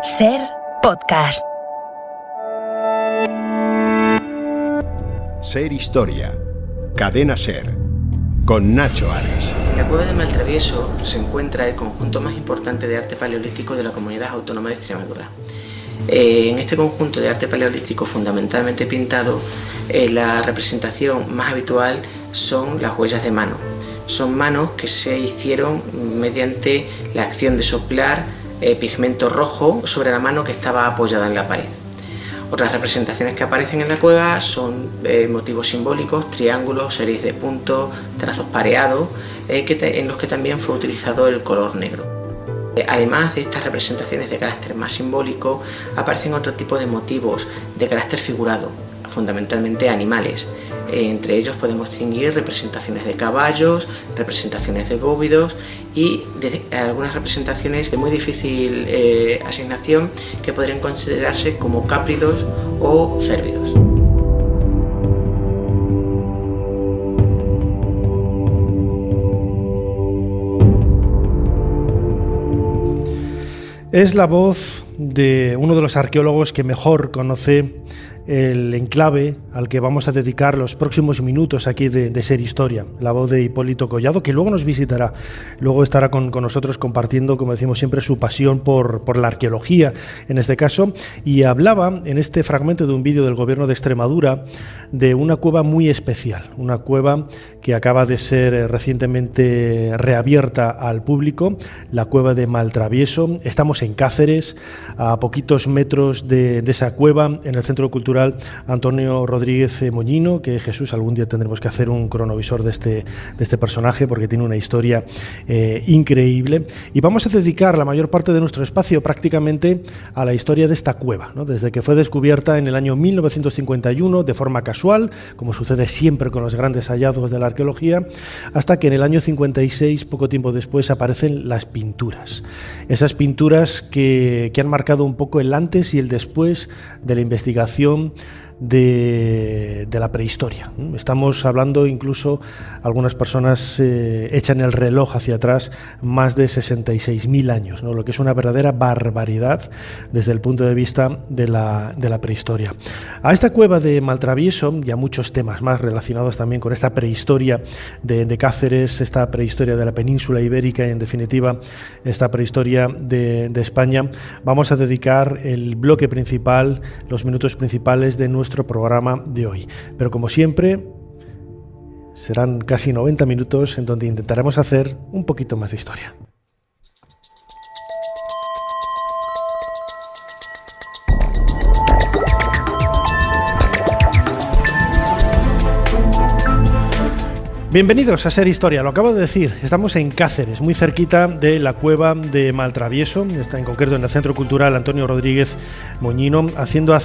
SER Podcast. SER Historia, Cadena SER, con Nacho Ares. En la cueva de Maltravieso se encuentra el conjunto más importante de arte paleolítico de la Comunidad Autónoma de Extremadura. En este conjunto de arte paleolítico fundamentalmente pintado, la representación más habitual son las huellas de mano. Son manos que se hicieron mediante la acción de soplar pigmento rojo sobre la mano que estaba apoyada en la pared. Otras representaciones que aparecen en la cueva son motivos simbólicos, triángulos, series de puntos, trazos pareados, en los que también fue utilizado el color negro. Además de estas representaciones de carácter más simbólico, aparecen otro tipo de motivos de carácter figurado, fundamentalmente animales. Entre ellos podemos distinguir representaciones de caballos, representaciones de bóvidos y algunas representaciones de muy difícil asignación que podrían considerarse como cápridos o cérvidos. Es la voz de uno de los arqueólogos que mejor conoce el enclave al que vamos a dedicar los próximos minutos aquí de SER Historia, la voz de Hipólito Collado, que luego nos visitará, luego estará con nosotros compartiendo, como decimos siempre, su pasión por la arqueología, en este caso, y hablaba en este fragmento de un vídeo del Gobierno de Extremadura de una cueva muy especial, una cueva que acaba de ser recientemente reabierta al público, la cueva de Maltravieso. Estamos en Cáceres, a poquitos metros de esa cueva, en el Centro Cultural Antonio Rodríguez Moñino, que Jesús, algún día tendremos que hacer un cronovisor de este personaje porque tiene una historia increíble, y vamos a dedicar la mayor parte de nuestro espacio prácticamente a la historia de esta cueva, ¿no? Desde que fue descubierta en el año 1951 de forma casual, como sucede siempre con los grandes hallazgos de la arqueología, hasta que en el año 56, poco tiempo después, aparecen las pinturas. Esas pinturas que han marcado un poco el antes y el después de la investigación de la prehistoria. Estamos hablando, incluso algunas personas echan el reloj hacia atrás, más de 66.000 años, ¿no? Lo que es una verdadera barbaridad desde el punto de vista de la prehistoria. A esta cueva de Maltravieso y a muchos temas más relacionados también con esta prehistoria de Cáceres, esta prehistoria de la península ibérica y, en definitiva, esta prehistoria de España, vamos a dedicar el bloque principal, los minutos principales de nuestro programa de hoy. Pero como siempre, serán casi 90 minutos en donde intentaremos hacer un poquito más de historia. Bienvenidos a SER Historia, lo acabo de decir, estamos en Cáceres, muy cerquita de la cueva de Maltravieso, está en concreto en el Centro Cultural Antonio Rodríguez Moñino, haciendo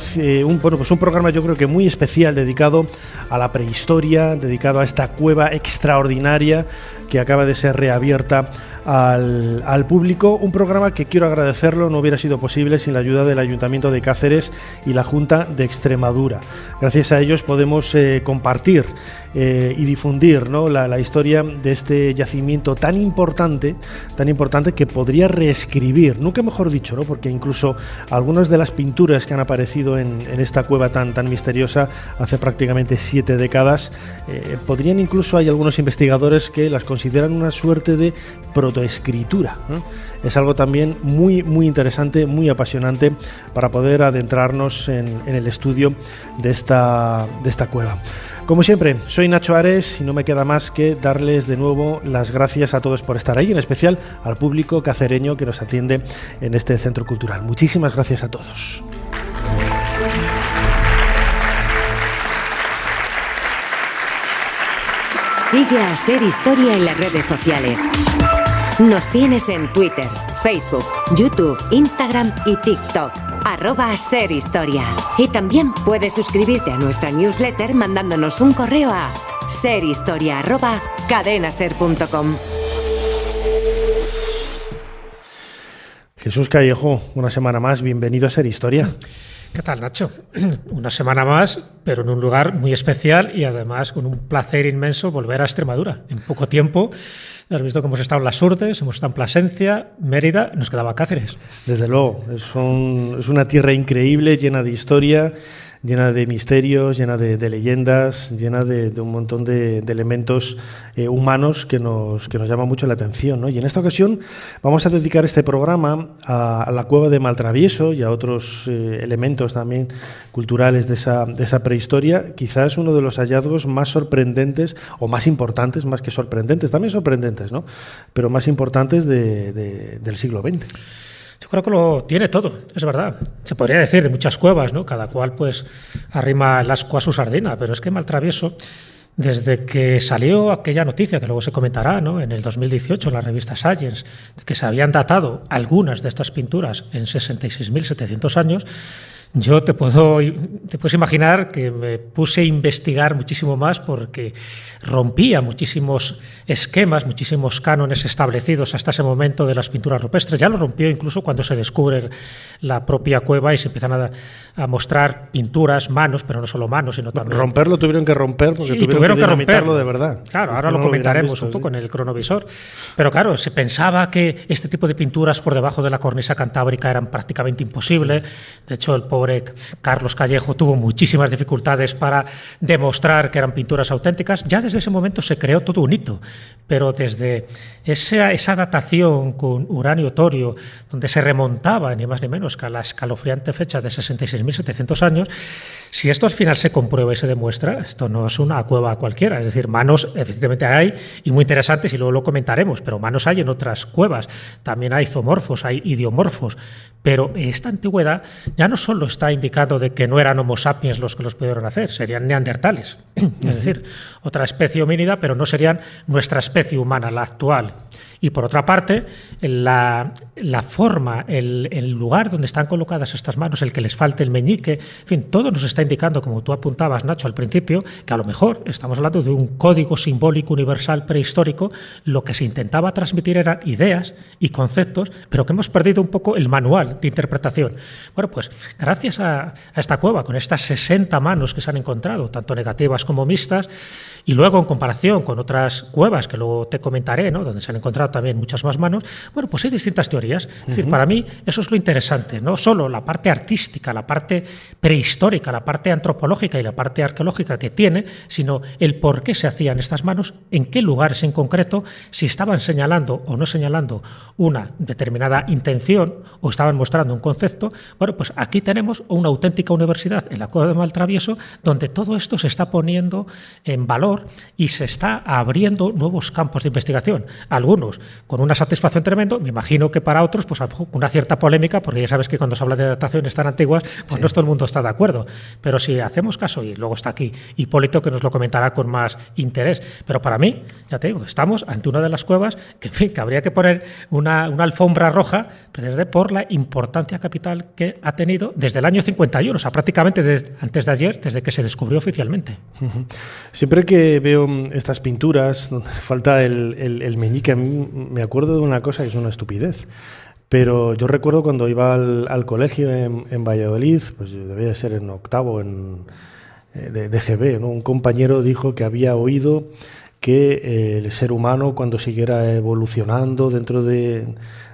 un programa, yo creo que muy especial, dedicado a la prehistoria, dedicado a esta cueva extraordinaria que acaba de ser reabierta al público, un programa que, quiero agradecerlo, no hubiera sido posible sin la ayuda del Ayuntamiento de Cáceres y la Junta de Extremadura. Gracias a ellos podemos compartir y difundir, ¿no?, la historia de este yacimiento tan importante que podría reescribir, nunca mejor dicho, ¿no?, porque incluso algunas de las pinturas que han aparecido en esta cueva tan misteriosa hace prácticamente 7 décadas, podrían incluso, hay algunos investigadores que las consideran una suerte de protoescritura, ¿no? Es algo también muy interesante, muy apasionante para poder adentrarnos en el estudio de esta cueva. Como siempre, soy Nacho Ares y no me queda más que darles de nuevo las gracias a todos por estar ahí, en especial al público cacereño que nos atiende en este centro cultural. Muchísimas gracias a todos. Sigue a SER Historia en las redes sociales. Nos tienes en Twitter, Facebook, YouTube, Instagram y TikTok. @SER Historia. Y también puedes suscribirte a nuestra newsletter mandándonos un correo a serhistoria@cadenaser.com. Jesús Callejo, una semana más, bienvenido a SER Historia. ¿Qué tal, Nacho? Una semana más, pero en un lugar muy especial y además con un placer inmenso volver a Extremadura. En poco tiempo, has visto que hemos estado en Las Urdes, hemos estado en Plasencia, Mérida, nos quedaba Cáceres. Desde luego, es una tierra increíble, llena de historia, llena de misterios, llena de leyendas, llena de un montón de elementos humanos que nos llaman mucho la atención, ¿no? Y en esta ocasión vamos a dedicar este programa a la cueva de Maltravieso y a otros elementos también culturales de esa prehistoria. Quizás uno de los hallazgos más sorprendentes o más importantes, más que sorprendentes, también sorprendentes, ¿no? Pero más importantes del siglo XX. Yo creo que lo tiene todo, es verdad. Se podría decir de muchas cuevas, ¿no? Cada cual pues arrima el ascua a su sardina, pero es que Maltravieso, desde que salió aquella noticia, que luego se comentará, ¿no?, en el 2018 en la revista Science, de que se habían datado algunas de estas pinturas en 66.700 años, yo te puedes imaginar que me puse a investigar muchísimo más porque rompía muchísimos esquemas, muchísimos cánones establecidos hasta ese momento de las pinturas rupestres. Ya lo rompió incluso cuando se descubre la propia cueva y se empiezan a mostrar pinturas, manos, pero no solo manos, sino también... Romperlo tuvieron que romper porque tuvieron que dinamitarlo de verdad. Claro, ahora lo comentaremos un poco en el cronovisor. Pero claro, se pensaba que este tipo de pinturas por debajo de la cornisa cantábrica eran prácticamente imposibles. De hecho, el pobre Carlos Callejo tuvo muchísimas dificultades para demostrar que eran pinturas auténticas. Ya desde ese momento se creó todo un hito, pero desde esa datación con uranio torio, donde se remontaba ni más ni menos que a la escalofriante fecha de 66.700 años, si esto al final se comprueba y se demuestra, esto no es una cueva cualquiera, es decir, manos efectivamente hay y muy interesantes y luego lo comentaremos, pero manos hay en otras cuevas, también hay zoomorfos, hay idiomorfos, pero esta antigüedad ya no solo está indicando de que no eran Homo sapiens los que los pudieron hacer, serían neandertales, es decir, otra especie homínida, pero no serían nuestra especie humana, la actual. Y por otra parte, la forma, el lugar donde están colocadas estas manos, el que les falte el meñique, en fin, todo nos está indicando, como tú apuntabas, Nacho, al principio, que a lo mejor estamos hablando de un código simbólico universal prehistórico. Lo que se intentaba transmitir eran ideas y conceptos, pero que hemos perdido un poco el manual de interpretación. Bueno, pues gracias a esta cueva, con estas 60 manos que se han encontrado, tanto negativas como mixtas, y luego en comparación con otras cuevas, que luego te comentaré, ¿no?, donde se han encontrado también muchas más manos, bueno, pues hay distintas teorías. Es decir, para mí eso es lo interesante, no solo la parte artística, la parte prehistórica, la parte antropológica y la parte arqueológica que tiene, sino el por qué se hacían estas manos, en qué lugares en concreto, si estaban señalando o no señalando una determinada intención o estaban mostrando un concepto. Bueno, pues aquí tenemos una auténtica universidad en la cueva de Maltravieso donde todo esto se está poniendo en valor y se está abriendo nuevos campos de investigación. Algunos con una satisfacción tremenda, me imagino que para otros pues una cierta polémica, porque ya sabes que cuando se habla de dataciones tan antiguas, pues sí, no todo el mundo está de acuerdo. Pero si hacemos caso, y luego está aquí Hipólito que nos lo comentará con más interés, pero para mí, ya te digo, estamos ante una de las cuevas que, en fin, que habría que poner una alfombra roja por la importancia capital que ha tenido desde el año 51, o sea, prácticamente antes de ayer, desde que se descubrió oficialmente. Siempre que veo estas pinturas donde falta el meñique, a mí me acuerdo de una cosa que es una estupidez. Pero yo recuerdo cuando iba al colegio en Valladolid, pues debía ser en octavo de GB, ¿no? Un compañero dijo que había oído que el ser humano, cuando siguiera evolucionando dentro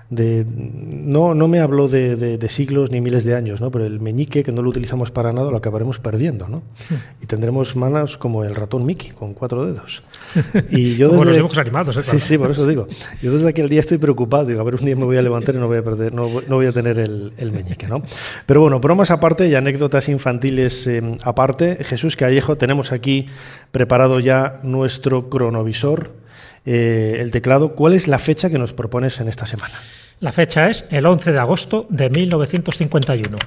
no me habló de siglos ni miles de años, ¿no? Pero el meñique, que no lo utilizamos para nada, lo acabaremos perdiendo, ¿no? Y tendremos manos como el ratón Mickey, con 4 dedos. Y yo como los dibujos animados, ¿eh? Sí, sí, por eso digo. Yo desde aquel día estoy preocupado. Digo, a ver, un día me voy a levantar y no voy a tener el meñique, ¿no? Pero bueno, bromas aparte y anécdotas infantiles aparte. Jesús Callejo, tenemos aquí preparado ya nuestro cronovisor, el teclado. ¿Cuál es la fecha que nos propones en esta semana? La fecha es el 11 de agosto de 1951.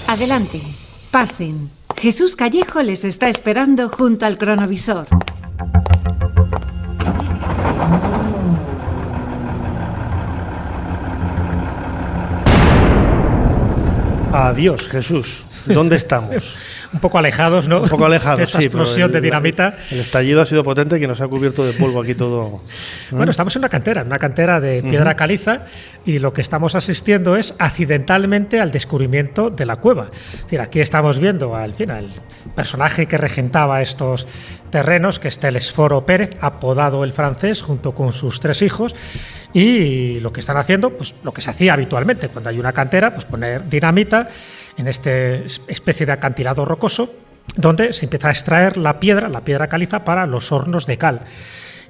Adelante, pasen. Jesús Callejo les está esperando junto al cronovisor. Adiós, Jesús. ¿Dónde estamos? Un poco alejados, ¿no? Un poco alejados, de esta explosión de dinamita. El estallido ha sido potente, que nos ha cubierto de polvo aquí todo. Bueno, estamos en una cantera de piedra caliza, y lo que estamos asistiendo es accidentalmente al descubrimiento de la cueva. Es decir, aquí estamos viendo al personaje que regentaba estos terrenos, que es Telesforo Pérez, apodado el Francés, junto con sus 3 hijos, y lo que están haciendo, pues lo que se hacía habitualmente cuando hay una cantera, pues poner dinamita en esta especie de acantilado rocoso, donde se empieza a extraer la piedra caliza para los hornos de cal.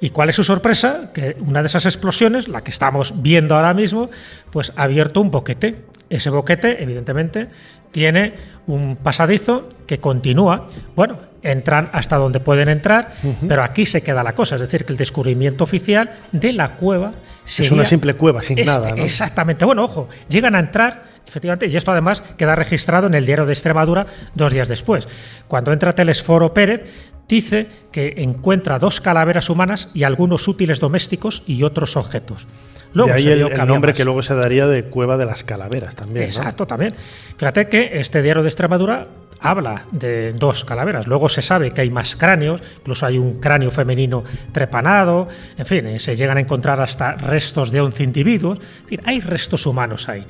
¿Y cuál es su sorpresa? Que una de esas explosiones, la que estamos viendo ahora mismo, pues ha abierto un boquete. Ese boquete, evidentemente, tiene un pasadizo que continúa. Bueno, entran hasta donde pueden entrar, pero aquí se queda la cosa. Es decir, que el descubrimiento oficial de la cueva es una simple cueva, sin nada, ¿no? Exactamente. Bueno, ojo, llegan a entrar, efectivamente, y esto además queda registrado en el Diario de Extremadura 2 días después. Cuando entra Telesforo Pérez, dice que encuentra 2 calaveras humanas y algunos útiles domésticos y otros objetos. Luego de ahí el nombre que luego se daría de Cueva de las Calaveras también. Exacto, ¿no? También. Fíjate que este Diario de Extremadura habla de 2 calaveras. Luego se sabe que hay más cráneos, incluso hay un cráneo femenino trepanado, en fin, se llegan a encontrar hasta restos de 11 individuos. Es decir, hay restos humanos ahí.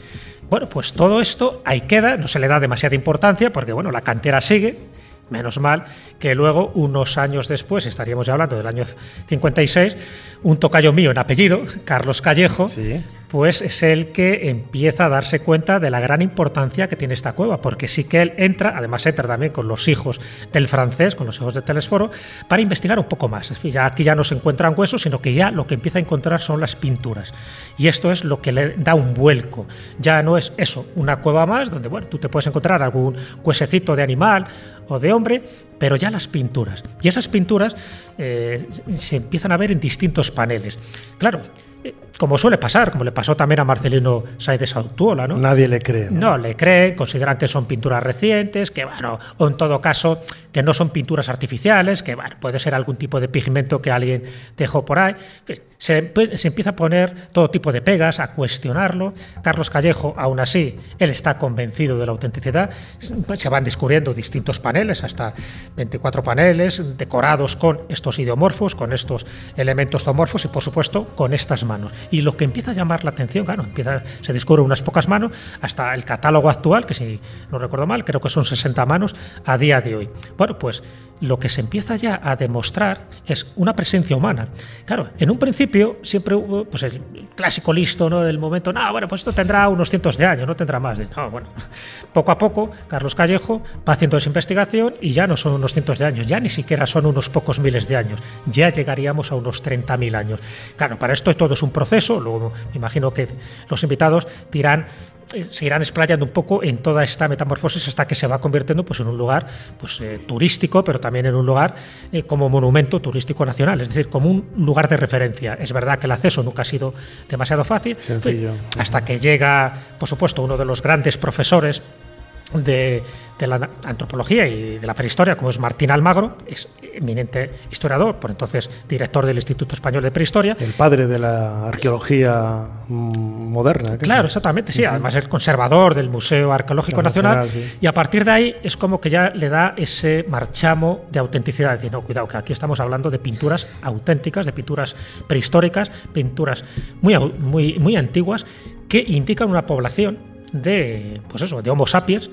Bueno, pues todo esto ahí queda, no se le da demasiada importancia porque, bueno, la cantera sigue. Menos mal que luego, unos años después, estaríamos ya hablando del año 56, un tocayo mío en apellido, Carlos Callejo, sí, pues es el que empieza a darse cuenta de la gran importancia que tiene esta cueva, porque sí que él entra, además entra también con los hijos del Francés, con los hijos de Telesforo, para investigar un poco más. Es decir, ya aquí ya no se encuentran huesos, sino que ya lo que empieza a encontrar son las pinturas. Y esto es lo que le da un vuelco. Ya no es eso, una cueva más, donde bueno, tú te puedes encontrar algún huesecito de animal o de hombre, pero ya las pinturas. Y esas pinturas se empiezan a ver en distintos paneles. Claro, como suele pasar, como le pasó también a Marcelino Sáenz de Sautuola, ¿no? Nadie le cree, ¿no? No le creen, consideran que son pinturas recientes, que bueno, o en todo caso que no son pinturas artificiales, que bueno, puede ser algún tipo de pigmento que alguien dejó por ahí. Se empieza a poner todo tipo de pegas, a cuestionarlo. Carlos Callejo, aún así, él está convencido de la autenticidad. Se van descubriendo distintos paneles, hasta 24 paneles, decorados con estos ideomorfos, con estos elementos zoomorfos y, por supuesto, con estas manos. Y lo que empieza a llamar la atención, claro, se descubren unas pocas manos, hasta el catálogo actual, que si no recuerdo mal, creo que son 60 manos a día de hoy. Bueno, pues lo que se empieza ya a demostrar es una presencia humana. Claro, en un principio siempre hubo pues el clásico listo, ¿no?, del momento, no, bueno, pues esto tendrá unos cientos de años, no tendrá más. No, bueno, poco a poco Carlos Callejo va haciendo esa investigación y ya no son unos cientos de años, ya ni siquiera son unos pocos miles de años, ya llegaríamos a unos 30.000 años. Claro, para esto todo es un proceso, luego me imagino que los invitados se irán explayando un poco en toda esta metamorfosis hasta que se va convirtiendo pues, en un lugar pues, turístico, pero también en un lugar como monumento turístico nacional, es decir, como un lugar de referencia. Es verdad que el acceso nunca ha sido demasiado fácil, sencillo, hasta que llega, por supuesto, uno de los grandes profesores de la antropología y de la prehistoria, como es Martín Almagro, es eminente historiador, por entonces director del Instituto Español de Prehistoria. El padre de la arqueología moderna. Claro, exactamente, sí. Además es conservador del Museo Arqueológico Nacional, sí. Y a partir de ahí es como que ya le da ese marchamo de autenticidad, es decir, no, cuidado, que aquí estamos hablando de pinturas auténticas, de pinturas prehistóricas, pinturas muy antiguas, que indican una población de Homo sapiens,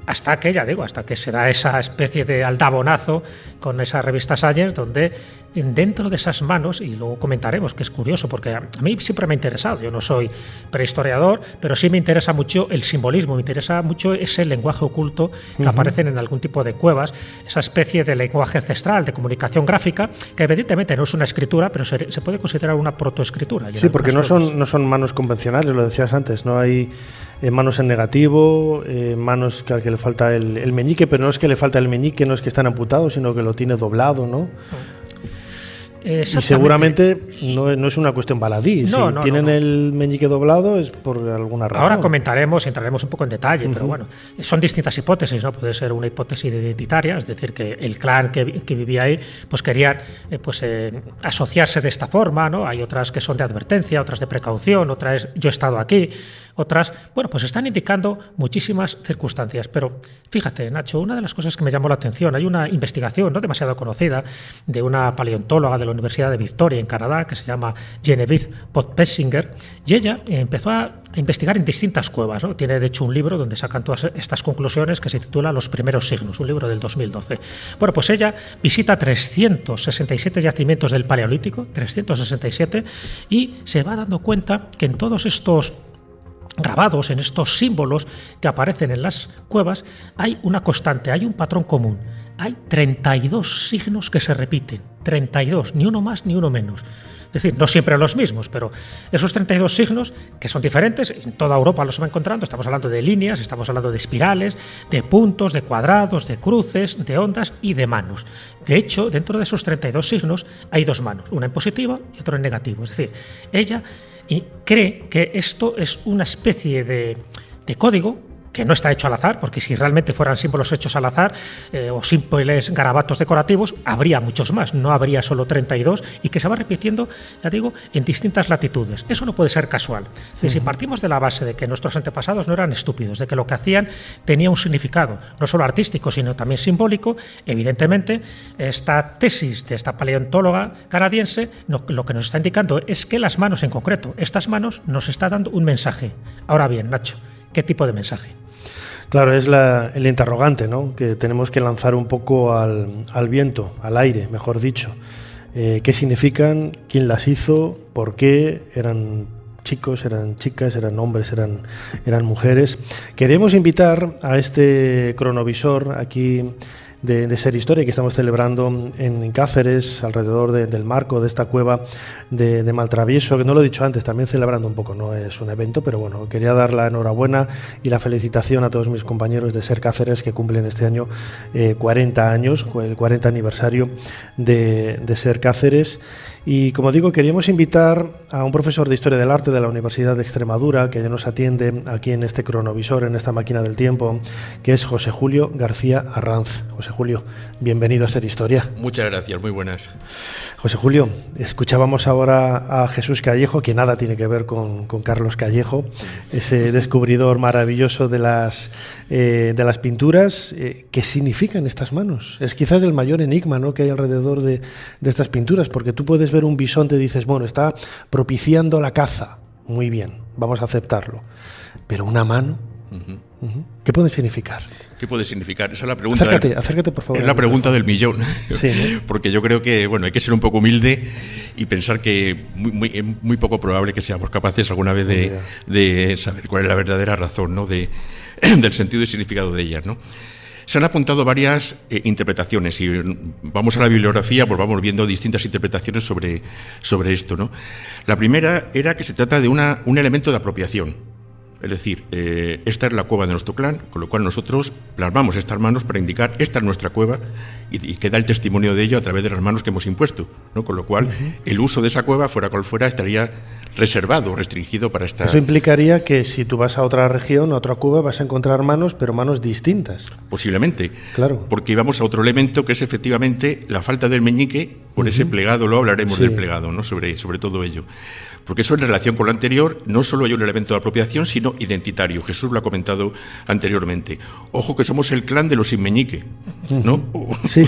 hasta que se da esa especie de aldabonazo con esa revista Science, donde dentro de esas manos, y luego comentaremos que es curioso, porque a mí siempre me ha interesado, yo no soy prehistoriador, pero sí me interesa mucho el simbolismo, me interesa mucho ese lenguaje oculto que aparecen en algún tipo de cuevas, esa especie de lenguaje ancestral, de comunicación gráfica, que evidentemente no es una escritura, pero se puede considerar una protoescritura. Sí, porque no son manos convencionales, lo decías antes, no hay manos en negativo, manos que al que le falta el meñique, pero no es que le falta el meñique, no es que están amputados, sino que lo tiene doblado, ¿no? Y seguramente no es una cuestión baladí. Si tienen el meñique doblado es por alguna razón. Ahora comentaremos y entraremos un poco en detalle, pero bueno, son distintas hipótesis, ¿no? Puede ser una hipótesis identitaria, es decir, que el clan que vivía ahí pues querían asociarse de esta forma, ¿no? Hay otras que son de advertencia, otras de precaución, otras yo he estado aquí, otras, bueno, pues están indicando muchísimas circunstancias. Pero fíjate, Nacho, una de las cosas que me llamó la atención, hay una investigación no demasiado conocida de una paleontóloga de la Universidad de Victoria en Canadá que se llama Genevieve Pottpessinger, y ella empezó a investigar en distintas cuevas, ¿no? Tiene de hecho un libro donde sacan todas estas conclusiones que se titula Los primeros signos, un libro del 2012. Bueno, pues ella visita 367 yacimientos del Paleolítico, 367, y se va dando cuenta que en todos estos grabados, en estos símbolos que aparecen en las cuevas, hay una constante, hay un patrón común. Hay 32 signos que se repiten, 32, ni uno más ni uno menos. Es decir, no siempre los mismos, pero esos 32 signos, que son diferentes, en toda Europa los va encontrando, estamos hablando de líneas, estamos hablando de espirales, de puntos, de cuadrados, de cruces, de ondas y de manos. De hecho, dentro de esos 32 signos hay dos manos, una en positivo y otra en negativo. Es decir, ella cree que esto es una especie de código que no está hecho al azar, porque si realmente fueran símbolos hechos al azar o simples garabatos decorativos, habría muchos más, no habría solo 32, y que se va repitiendo, ya digo, en distintas latitudes. Eso no puede ser casual. Si partimos de la base de que nuestros antepasados no eran estúpidos, de que lo que hacían tenía un significado, no solo artístico, sino también simbólico, evidentemente, esta tesis de esta paleontóloga canadiense lo que nos está indicando es que las manos en concreto, estas manos, nos está dando un mensaje. Ahora bien, Nacho, ¿qué tipo de mensaje? Claro, es el interrogante, ¿no?, que tenemos que lanzar un poco al viento, al aire, mejor dicho. ¿Qué significan? ¿Quién las hizo? ¿Por qué? ¿Eran chicos? ¿Eran chicas? ¿Eran hombres? ¿Eran mujeres? Queremos invitar a este cronovisor aquí de Ser Historia, que estamos celebrando en Cáceres, alrededor del marco de esta cueva de Maltravieso, que no lo he dicho antes, también celebrando un poco, no es un evento, pero bueno, quería dar la enhorabuena y la felicitación a todos mis compañeros de Ser Cáceres, que cumplen este año 40 años, el 40 aniversario de Ser Cáceres. Y como digo, queríamos invitar a un profesor de Historia del Arte de la Universidad de Extremadura, que ya nos atiende aquí en este cronovisor, en esta máquina del tiempo, que es José Julio García Arranz. José Julio, bienvenido a Ser Historia. Muchas gracias, muy buenas. José Julio, escuchábamos ahora a Jesús Callejo, que nada tiene que ver con Carlos Callejo, ese descubridor maravilloso de las pinturas. ¿Qué significan estas manos? Es quizás el mayor enigma, ¿no?, que hay alrededor de estas pinturas, porque tú puedes ver un bisonte y dices, bueno, está propiciando la caza. Muy bien, vamos a aceptarlo. Pero una mano, ¿qué puede significar? ¿Qué puede significar? Esa es la pregunta. Acércate, por favor. Es la pregunta del millón. Sí, ¿no? Porque yo creo que, bueno, hay que ser un poco humilde y pensar que es muy poco probable que seamos capaces alguna vez de saber cuál es la verdadera razón, ¿no?, del sentido y significado de ellas, ¿no? Se han apuntado varias interpretaciones y vamos a la bibliografía, pues vamos viendo distintas interpretaciones sobre esto, ¿no? La primera era que se trata de un elemento de apropiación. Es decir, esta es la cueva de nuestro clan, con lo cual nosotros plasmamos estas manos para indicar esta es nuestra cueva y que da el testimonio de ello a través de las manos que hemos impuesto, ¿no? Con lo cual el uso de esa cueva, fuera cual fuera, estaría reservado, restringido para esta... Eso implicaría que si tú vas a otra región, a otra cueva, vas a encontrar manos, pero manos distintas. Posiblemente, claro, porque íbamos a otro elemento que es efectivamente la falta del meñique por ese plegado. Luego hablaremos del plegado, ¿no?, sobre todo ello. Porque eso en relación con lo anterior no solo hay un elemento de apropiación, sino identitario. Jesús lo ha comentado anteriormente. Ojo que somos el clan de los sin meñique, ¿no? Sí.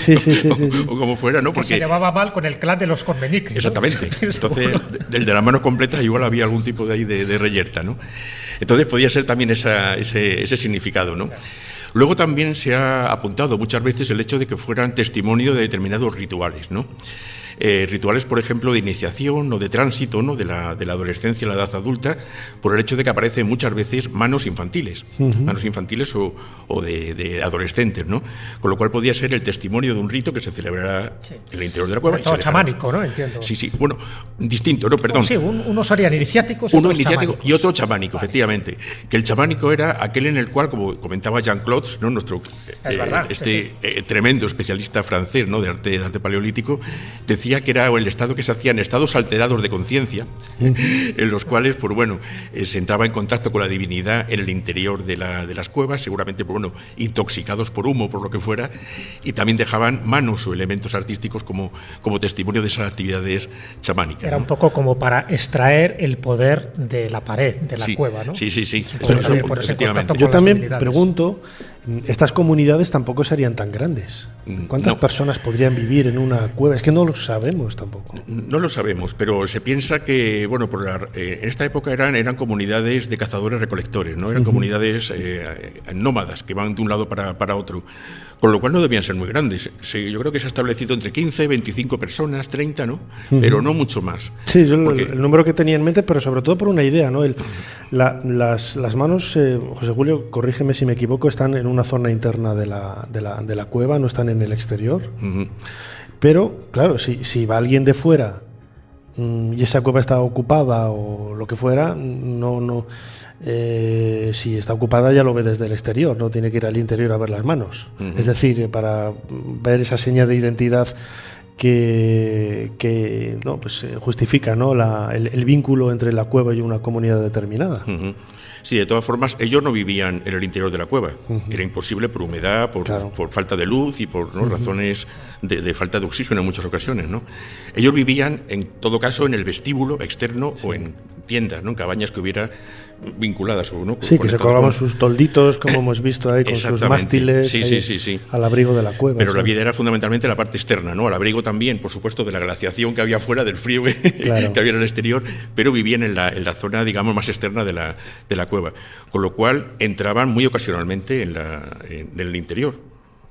O como fuera, ¿no? Porque se llevaba mal con el clan de los con meñique, ¿no? Exactamente. Entonces, del de las manos completas igual había algún tipo de ahí de reyerta, ¿no? Entonces podía ser también ese significado, ¿no? Luego también se ha apuntado muchas veces el hecho de que fueran testimonio de determinados rituales, ¿no? Rituales, por ejemplo, de iniciación o de tránsito, ¿no?, de la adolescencia a la edad adulta, por el hecho de que aparecen muchas veces manos infantiles, manos infantiles o de adolescentes, ¿no? Con lo cual podía ser el testimonio de un rito que se celebrará en el interior de la cueva. Todo chamánico, ¿no? Entiendo. Sí, bueno, distinto, ¿no? Perdón. Sí, unos serían iniciáticos y otro chamánico, efectivamente. Que el chamánico era aquel en el cual, como comentaba Jean-Claude, ¿no?, nuestro tremendo especialista francés, ¿no?, de arte paleolítico, decía decía que era el estado que se hacía en estados alterados de conciencia, en los cuales, pues bueno, se entraba en contacto con la divinidad en el interior de las cuevas, seguramente, pues bueno, intoxicados por humo, por lo que fuera, y también dejaban manos o elementos artísticos como testimonio de esas actividades chamánicas. Era un poco como para extraer el poder de la pared, de la cueva, ¿no? Sí. Por ese contacto Yo con también las pregunto, estas comunidades tampoco serían tan grandes. ¿Cuántas personas podrían vivir en una cueva? Es que no lo sabemos tampoco. No lo sabemos, pero se piensa que, bueno, en esta época eran comunidades de cazadores-recolectores, ¿no? Eran comunidades nómadas que van de un lado para otro, con lo cual no debían ser muy grandes. Yo creo que se ha establecido entre 15, 25 personas, 30, ¿no? Pero no mucho más. Sí, yo el número que tenía en mente, pero sobre todo por una idea, ¿no? Las manos, José Julio, corrígeme si me equivoco, están en una zona interna de la cueva, no están en el exterior. Pero, claro, si va alguien de fuera y esa cueva está ocupada o lo que fuera, si está ocupada ya lo ve desde el exterior, no tiene que ir al interior a ver las manos. Es decir, para ver esa seña de identidad que no, pues, justifica, ¿no? el vínculo entre la cueva y una comunidad determinada. Sí, de todas formas, ellos no vivían en el interior de la cueva. Era imposible por humedad, por falta de luz y por razones de falta de oxígeno en muchas ocasiones, ¿no? Ellos vivían, en todo caso, en el vestíbulo externo o en tiendas, ¿no? En cabañas que hubiera vinculadas. ¿No? Sí, que se colgaban sus tolditos, como hemos visto ahí, con sus mástiles, sí. al abrigo de la cueva. Pero la vida era fundamentalmente la parte externa, ¿no? Al abrigo también, por supuesto, de la glaciación que había fuera, del frío que había en el exterior, pero vivían en la zona, digamos, más externa de la cueva. Con lo cual entraban muy ocasionalmente en el interior,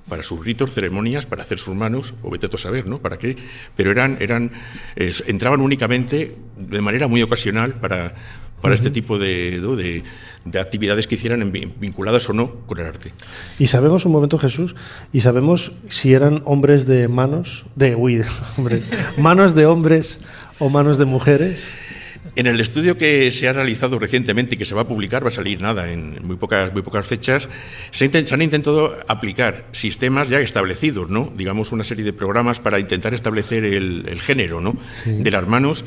para sus ritos, ceremonias, para hacer sus manos, o vete tú a saber, ¿no? ¿Para qué? Pero entraban únicamente de manera muy ocasional para este tipo de actividades que hicieran vinculadas o no con el arte. Y sabemos, un momento, Jesús, y sabemos si eran hombres de manos de hombres o manos de mujeres. En el estudio que se ha realizado recientemente y que se va a publicar, va a salir en muy pocas fechas, se han intentado aplicar sistemas ya establecidos, ¿no? Digamos, una serie de programas para intentar establecer el género, ¿no? De las manos,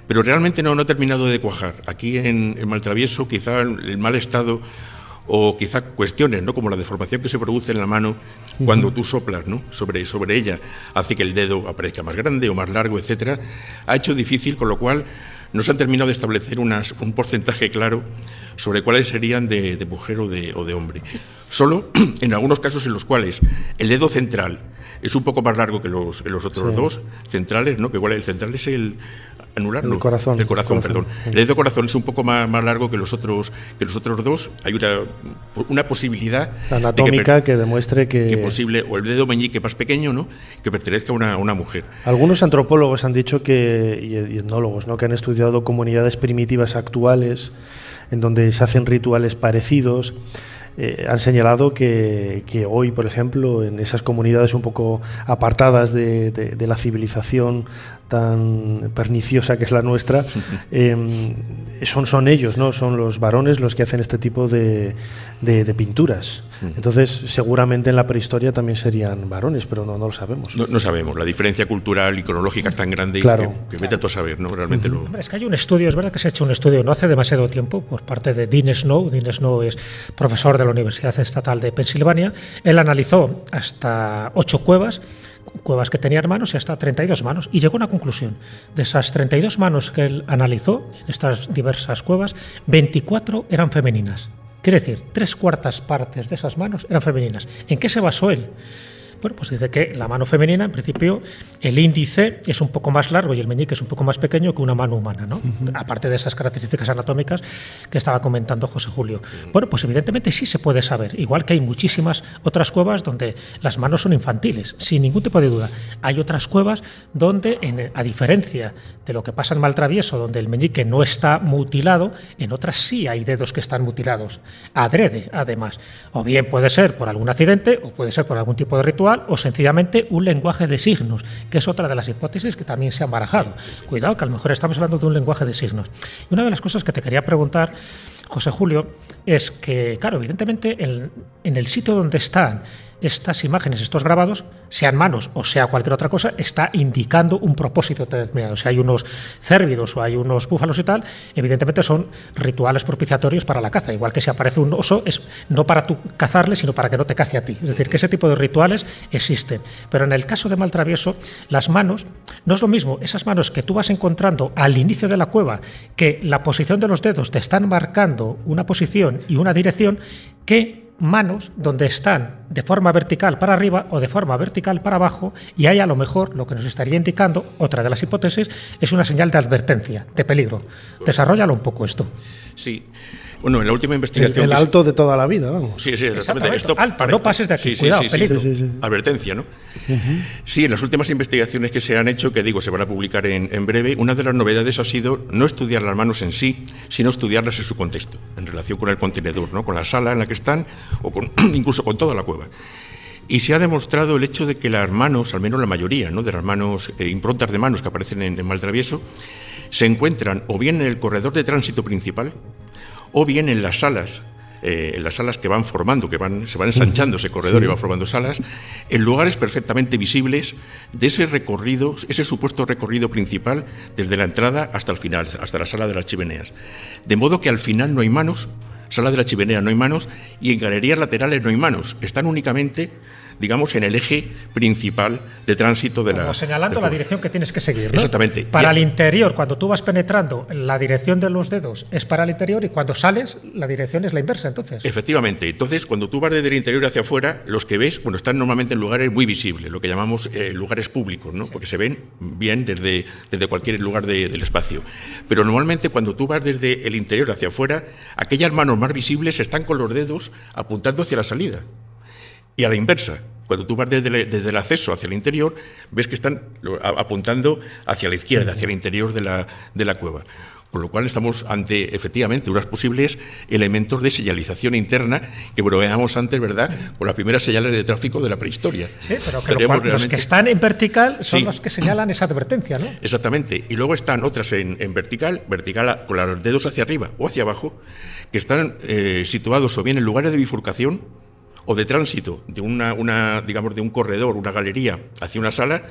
pero realmente no ha terminado de cuajar. Aquí en Maltravieso, quizá el mal estado o quizá cuestiones, ¿no? Como la deformación que se produce en la mano cuando tú soplas, ¿no? sobre ella, hace que el dedo aparezca más grande o más largo, etcétera, ha hecho difícil, con lo cual no se han terminado de establecer un porcentaje claro sobre cuáles serían de mujer o de hombre. Solo en algunos casos en los cuales el dedo central es un poco más largo que los otros dos centrales, ¿no? Que igual el central es el anular, ¿no? El corazón, perdón. El dedo corazón es un poco más largo que los otros dos. Hay una posibilidad anatómica que demuestre que posible, o el dedo meñique más pequeño, ¿no? Que pertenezca a una mujer. Algunos antropólogos han dicho y etnólogos, ¿no? Que han estudiado comunidades primitivas actuales en donde se hacen rituales parecidos. Han señalado que hoy, por ejemplo, en esas comunidades un poco apartadas de la civilización tan perniciosa que es la nuestra, son ellos, ¿no? Son los varones los que hacen este tipo de pinturas. Entonces, seguramente en la prehistoria también serían varones, pero no lo sabemos. No sabemos. La diferencia cultural y cronológica es tan grande, claro, que vete tú a saber, ¿no? Realmente Es que hay un estudio, es verdad que se ha hecho un estudio no hace demasiado tiempo por parte de Dean Snow. Dean Snow es profesor de la Universidad Estatal de Pensilvania. Él analizó hasta 8 cuevas que tenían manos y hasta 32 manos, y llegó a una conclusión. De esas 32 manos que él analizó en estas diversas cuevas, 24 eran femeninas. Quiere decir, 3/4 partes de esas manos eran femeninas. ¿En qué se basó él? Bueno, pues dice que la mano femenina, en principio, el índice es un poco más largo y el meñique es un poco más pequeño que una mano humana, ¿no? Aparte de esas características anatómicas que estaba comentando José Julio. Bueno, pues evidentemente sí se puede saber, igual que hay muchísimas otras cuevas donde las manos son infantiles, sin ningún tipo de duda. Hay otras cuevas donde, a diferencia de lo que pasa en Maltravieso, donde el meñique no está mutilado, en otras sí hay dedos que están mutilados, adrede, además. O bien puede ser por algún accidente, o puede ser por algún tipo de ritual, o sencillamente un lenguaje de signos, que es otra de las hipótesis que también se han barajado. Cuidado, que a lo mejor estamos hablando de un lenguaje de signos. Y una de las cosas que te quería preguntar, José Julio, es que, claro, evidentemente en el sitio donde están estas imágenes, estos grabados, sean manos o sea cualquier otra cosa, está indicando un propósito determinado. Si hay unos cérvidos o hay unos búfalos y tal, evidentemente son rituales propiciatorios para la caza. Igual que si aparece un oso, es no para tú cazarle, sino para que no te cace a ti. Es decir, que ese tipo de rituales existen. Pero en el caso de Maltravieso, las manos no es lo mismo. Esas manos que tú vas encontrando al inicio de la cueva, que la posición de los dedos te están marcando una posición y una dirección, que manos donde están de forma vertical para arriba o de forma vertical para abajo, y ahí a lo mejor lo que nos estaría indicando, otra de las hipótesis, es una señal de advertencia, de peligro. Desarróllalo un poco esto. Sí. Bueno, en la última investigación... El alto de toda la vida, vamos. Sí, exactamente. Esto, alto, no pases de aquí, cuidado, peligro. Sí. Advertencia, ¿no? Sí, en las últimas investigaciones que se han hecho, que digo, se van a publicar en breve, una de las novedades ha sido no estudiar las manos en sí, sino estudiarlas en su contexto, en relación con el contenedor, ¿no? Con la sala en la que están, o incluso con toda la cueva. Y se ha demostrado el hecho de que las manos, al menos la mayoría, ¿no?, de las manos, improntas de manos que aparecen en Maltravieso, se encuentran o bien en el corredor de tránsito principal, o bien en las salas que van formando, se van ensanchando ese corredor y van formando salas, en lugares perfectamente visibles de ese recorrido, ese supuesto recorrido principal, desde la entrada hasta el final, hasta la sala de las chimeneas. De modo que al final no hay manos, sala de la chimenea no hay manos, y en galerías laterales no hay manos, están únicamente, digamos, en el eje principal de tránsito de la... Como señalando la dirección que tienes que seguir, ¿no? Exactamente. Para el interior, cuando tú vas penetrando, la dirección de los dedos es para el interior, y cuando sales, la dirección es la inversa, entonces. Efectivamente. Entonces, cuando tú vas desde el interior hacia afuera, los que ves, bueno, están normalmente en lugares muy visibles, lo que llamamos lugares públicos, ¿no? Sí. Porque se ven bien desde cualquier lugar del espacio. Pero normalmente, cuando tú vas desde el interior hacia afuera, aquellas manos más visibles están con los dedos apuntando hacia la salida. Y a la inversa, cuando tú vas desde el acceso hacia el interior, ves que están apuntando hacia la izquierda, hacia el interior de la cueva. Con lo cual estamos ante, efectivamente, unos posibles elementos de señalización interna que bromeamos antes, ¿verdad?, con las primeras señales de tráfico de la prehistoria. Sí, pero que los que están en vertical son los que señalan esa advertencia, ¿no? Exactamente. Y luego están otras en vertical con los dedos hacia arriba o hacia abajo, que están situados o bien en lugares de bifurcación o de tránsito de digamos, de un corredor, una galería hacia una sala,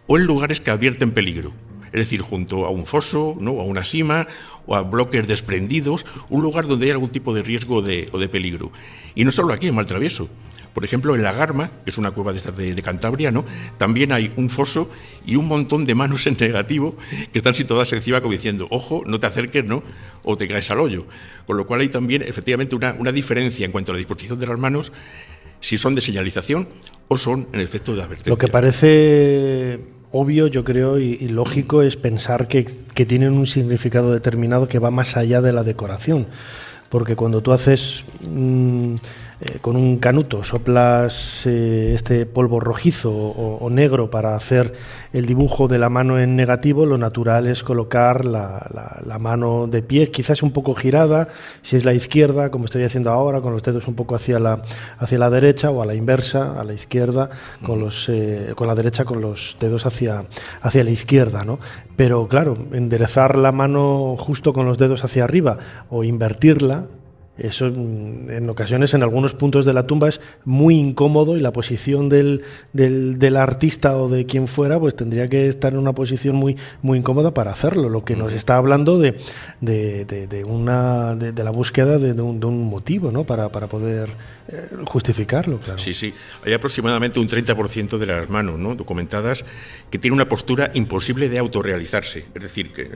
o en lugares que advierten peligro. Es decir, junto a un foso, ¿no?, o a una sima, o a bloques desprendidos, un lugar donde hay algún tipo de riesgo o de peligro. Y no solo aquí, en Maltravieso. Por ejemplo, en La Garma, que es una cueva de Cantabria, ¿no?, también hay un foso y un montón de manos en negativo que están situadas encima como diciendo, ojo, no te acerques, ¿no?, o te caes al hoyo. Con lo cual hay también, efectivamente, una diferencia en cuanto a la disposición de las manos, si son de señalización o son en efecto de advertencia. Lo que parece obvio, yo creo, y lógico, es pensar que tienen un significado determinado que va más allá de la decoración. Porque cuando tú haces con un canuto, soplas este polvo rojizo o negro para hacer el dibujo de la mano en negativo, lo natural es colocar la mano de pie, quizás un poco girada, si es la izquierda, como estoy haciendo ahora, con los dedos un poco hacia la derecha, o a la inversa, a la izquierda, con la derecha con los dedos hacia la izquierda, ¿no? Pero claro, enderezar la mano justo con los dedos hacia arriba o invertirla, eso en ocasiones, en algunos puntos de la tumba, es muy incómodo, y la posición del artista o de quien fuera, pues tendría que estar en una posición muy, muy incómoda para hacerlo. Lo que nos está hablando de la búsqueda de un motivo, ¿no?, para poder justificarlo, claro. Sí. Hay aproximadamente un 30% de las manos, ¿no?, documentadas, que tiene una postura imposible de autorrealizarse. Es decir, que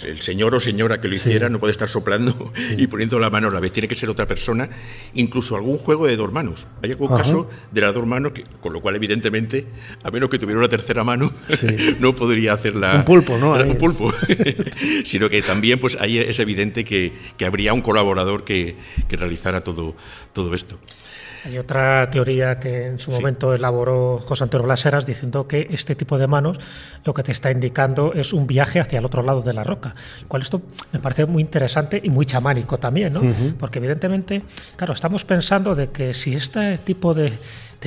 el señor o señora que lo hiciera no puede estar soplando y poniendo la mano a la vez, tiene que ser otra persona, incluso algún juego de dos manos. Hay algún caso de las dos manos, con lo cual, evidentemente, a menos que tuviera una tercera mano, no podría hacerla. Un pulpo, ¿no? Un pulpo. Sino que también, pues, ahí es evidente que habría un colaborador que realizara todo esto. Hay otra teoría que en su momento elaboró José Antonio Blas Heras, diciendo que este tipo de manos lo que te está indicando es un viaje hacia el otro lado de la roca, lo cual esto me parece muy interesante y muy chamánico también, ¿no? Porque evidentemente, claro, estamos pensando de que si este tipo de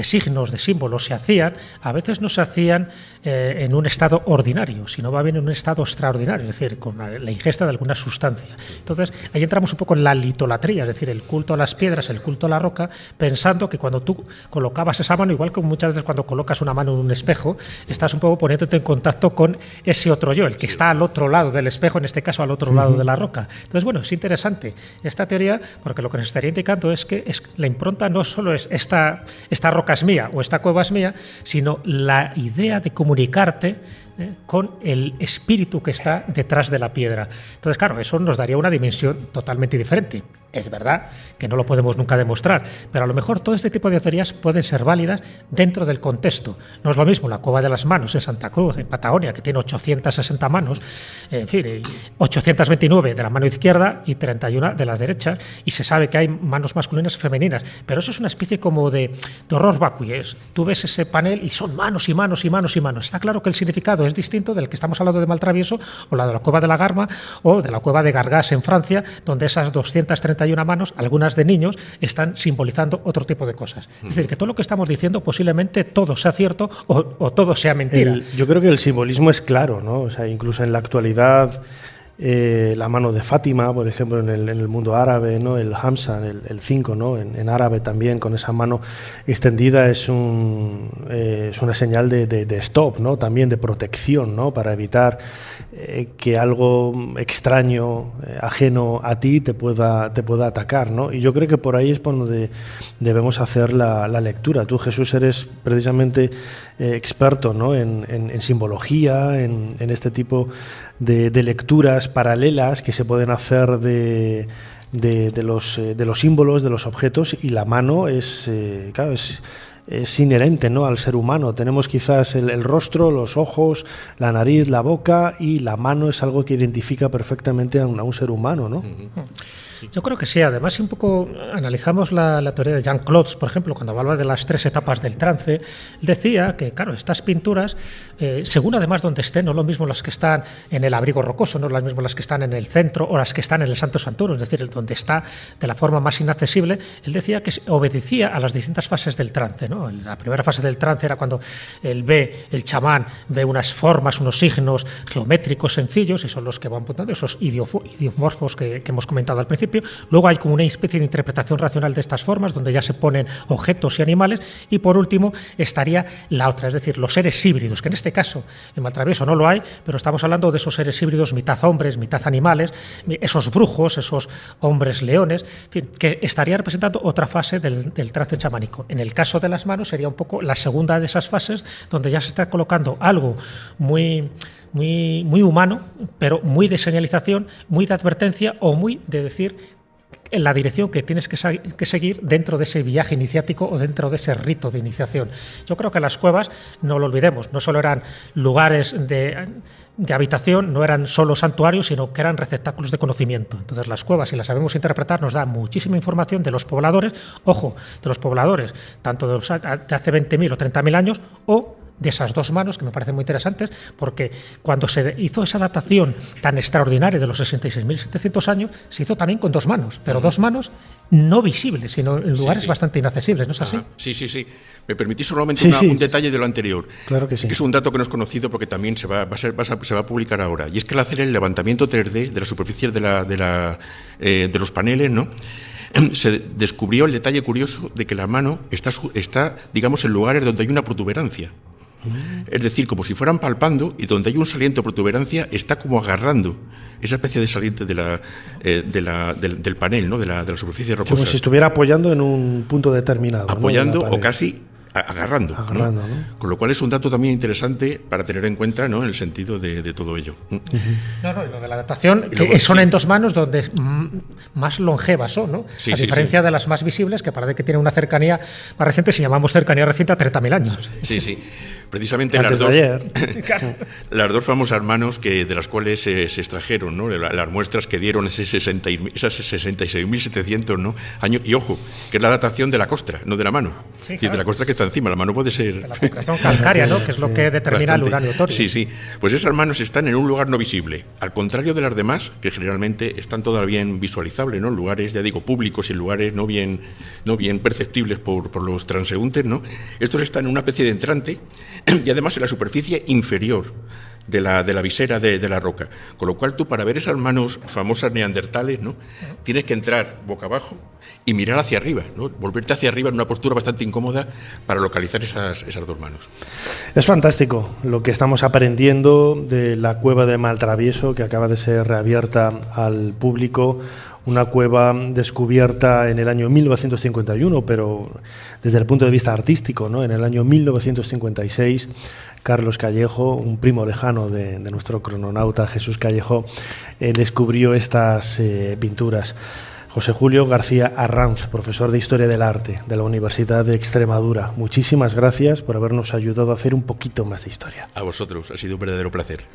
signos, de símbolos se hacían, a veces no se hacían en un estado ordinario, sino va bien en un estado extraordinario, es decir, con la ingesta de alguna sustancia. Entonces, ahí entramos un poco en la litolatría, es decir, el culto a las piedras, el culto a la roca, pensando que cuando tú colocabas esa mano, igual que muchas veces cuando colocas una mano en un espejo, estás un poco poniéndote en contacto con ese otro yo, el que está al otro lado del espejo, en este caso al otro lado de la roca. Entonces, bueno, es interesante esta teoría, porque lo que nos estaría indicando es que la impronta no solo es esta roca es mía o esta cueva es mía, sino la idea de comunicarte con el espíritu que está detrás de la piedra. Entonces, claro, eso nos daría una dimensión totalmente diferente. Es verdad que no lo podemos nunca demostrar, pero a lo mejor todo este tipo de teorías pueden ser válidas dentro del contexto. No es lo mismo la Cueva de las Manos en Santa Cruz, en Patagonia, que tiene 860 manos, en fin, 829 de la mano izquierda y 31 de la derecha, y se sabe que hay manos masculinas y femeninas, pero eso es una especie como de horror vacui. Tú ves ese panel y son manos y manos y manos y manos. Está claro que el significado es distinto del que estamos hablando de Maltravieso o la de la Cueva de la Garma o de la Cueva de Gargas en Francia, donde esas 231 manos, algunas de niños, están simbolizando otro tipo de cosas. Es decir, que todo lo que estamos diciendo posiblemente todo sea cierto o todo sea mentira. Yo creo que el simbolismo es claro, ¿no? O sea, incluso en la actualidad, la mano de Fátima, por ejemplo, en el mundo árabe, ¿no? El Hamsa, el 5, ¿no? En árabe también, con esa mano extendida, es una señal de stop, ¿no? También de protección, ¿no? Para evitar que algo extraño, ajeno a ti, te pueda atacar, ¿no? Y yo creo que por ahí es por donde debemos hacer la lectura. Tú, Jesús, eres precisamente experto, ¿no? en simbología, en este tipo de lecturas paralelas que se pueden hacer de los símbolos, de los objetos, y la mano es inherente, ¿no? al ser humano. Tenemos quizás el rostro, los ojos, la nariz, la boca, y la mano es algo que identifica perfectamente a un ser humano, ¿no? Yo creo que sí. Además, si un poco analizamos la teoría de Jean-Claude, por ejemplo, cuando hablaba de las 3 etapas del trance, él decía que, claro, estas pinturas, según además donde estén, no es lo mismo las que están en el abrigo rocoso, no es lo mismo las que están en el centro o las que están en el Santo Santorum, es decir, donde está de la forma más inaccesible. Él decía que obedecía a las distintas fases del trance, ¿no? La primera fase del trance era cuando el chamán ve unas formas, unos signos geométricos sencillos, y son los que van poniendo esos idiomorfos que hemos comentado al principio. Luego hay como una especie de interpretación racional de estas formas, donde ya se ponen objetos y animales, y por último estaría la otra, es decir, los seres híbridos, que en este caso en Maltravieso no lo hay, pero estamos hablando de esos seres híbridos, mitad hombres, mitad animales, esos brujos, esos hombres leones, en fin, que estaría representando otra fase del trance chamánico. En el caso de las manos sería un poco la segunda de esas fases, donde ya se está colocando algo muy humano, pero muy de señalización, muy de advertencia o muy de decir en la dirección que tienes que seguir dentro de ese viaje iniciático o dentro de ese rito de iniciación. Yo creo que las cuevas, no lo olvidemos, no solo eran lugares de habitación, no eran solo santuarios, sino que eran receptáculos de conocimiento. Entonces, las cuevas, si las sabemos interpretar, nos dan muchísima información de los pobladores, de los pobladores, tanto de hace 20.000 o 30.000 años, o de esas 2 manos, que me parecen muy interesantes, porque cuando se hizo esa datación tan extraordinaria de los 66.700 años, se hizo también con 2 manos, pero 2 manos no visibles, sino en lugares bastante inaccesibles, ¿no es así? Sí. ¿Me permitís solamente un detalle de lo anterior? Claro que sí. Que es un dato que no es conocido, porque también se va a publicar ahora, y es que al hacer el levantamiento 3D de la superficie de los paneles, ¿no?, se descubrió el detalle curioso de que la mano está, digamos, en lugares donde hay una protuberancia. Es decir, como si fueran palpando, y donde hay un saliente o protuberancia está como agarrando esa especie de saliente del panel, ¿no?, de la superficie rocosa. Como si estuviera apoyando en un punto determinado. Apoyando, ¿no?, o casi agarrando, ¿no? ¿no? Con lo cual es un dato también interesante para tener en cuenta, ¿no?, en el sentido de todo ello. No, y lo de la datación, que son en 2 manos donde más longevas son, ¿no? A diferencia de las más visibles, que parece que tienen una cercanía más reciente, si llamamos cercanía reciente, a 30.000 años. Sí. precisamente Antes las dos famosas manos de las cuales se extrajeron, ¿no? Las muestras que dieron esas 66.700, ¿no? años. Y ojo, que es la datación de la costra, no de la mano. Sí, claro. Y de la costra que está encima. La mano puede ser... De la concreción calcárea, ¿no? Que es lo que determina el uranio torio. Sí, sí. Pues esas manos están en un lugar no visible. Al contrario de las demás, que generalmente están todavía bien visualizables, ¿no? En lugares, ya digo, públicos y en lugares no bien perceptibles por los transeúntes, ¿no? Estos están en una especie de entrante y además en la superficie inferior de la visera de la roca. Con lo cual tú, para ver esas manos famosas neandertales, ¿no? Tienes que entrar boca abajo y mirar hacia arriba, ¿no? Volverte hacia arriba en una postura bastante incómoda para localizar esas dos manos. Es fantástico lo que estamos aprendiendo de la cueva de Maltravieso, que acaba de ser reabierta al público. Una cueva descubierta en el año 1951, pero desde el punto de vista artístico, ¿no? En el año 1956, Carlos Callejo, un primo lejano de nuestro crononauta Jesús Callejo, descubrió estas pinturas. José Julio García Arranz, profesor de Historia del Arte de la Universidad de Extremadura. Muchísimas gracias por habernos ayudado a hacer un poquito más de historia. A vosotros, ha sido un verdadero placer.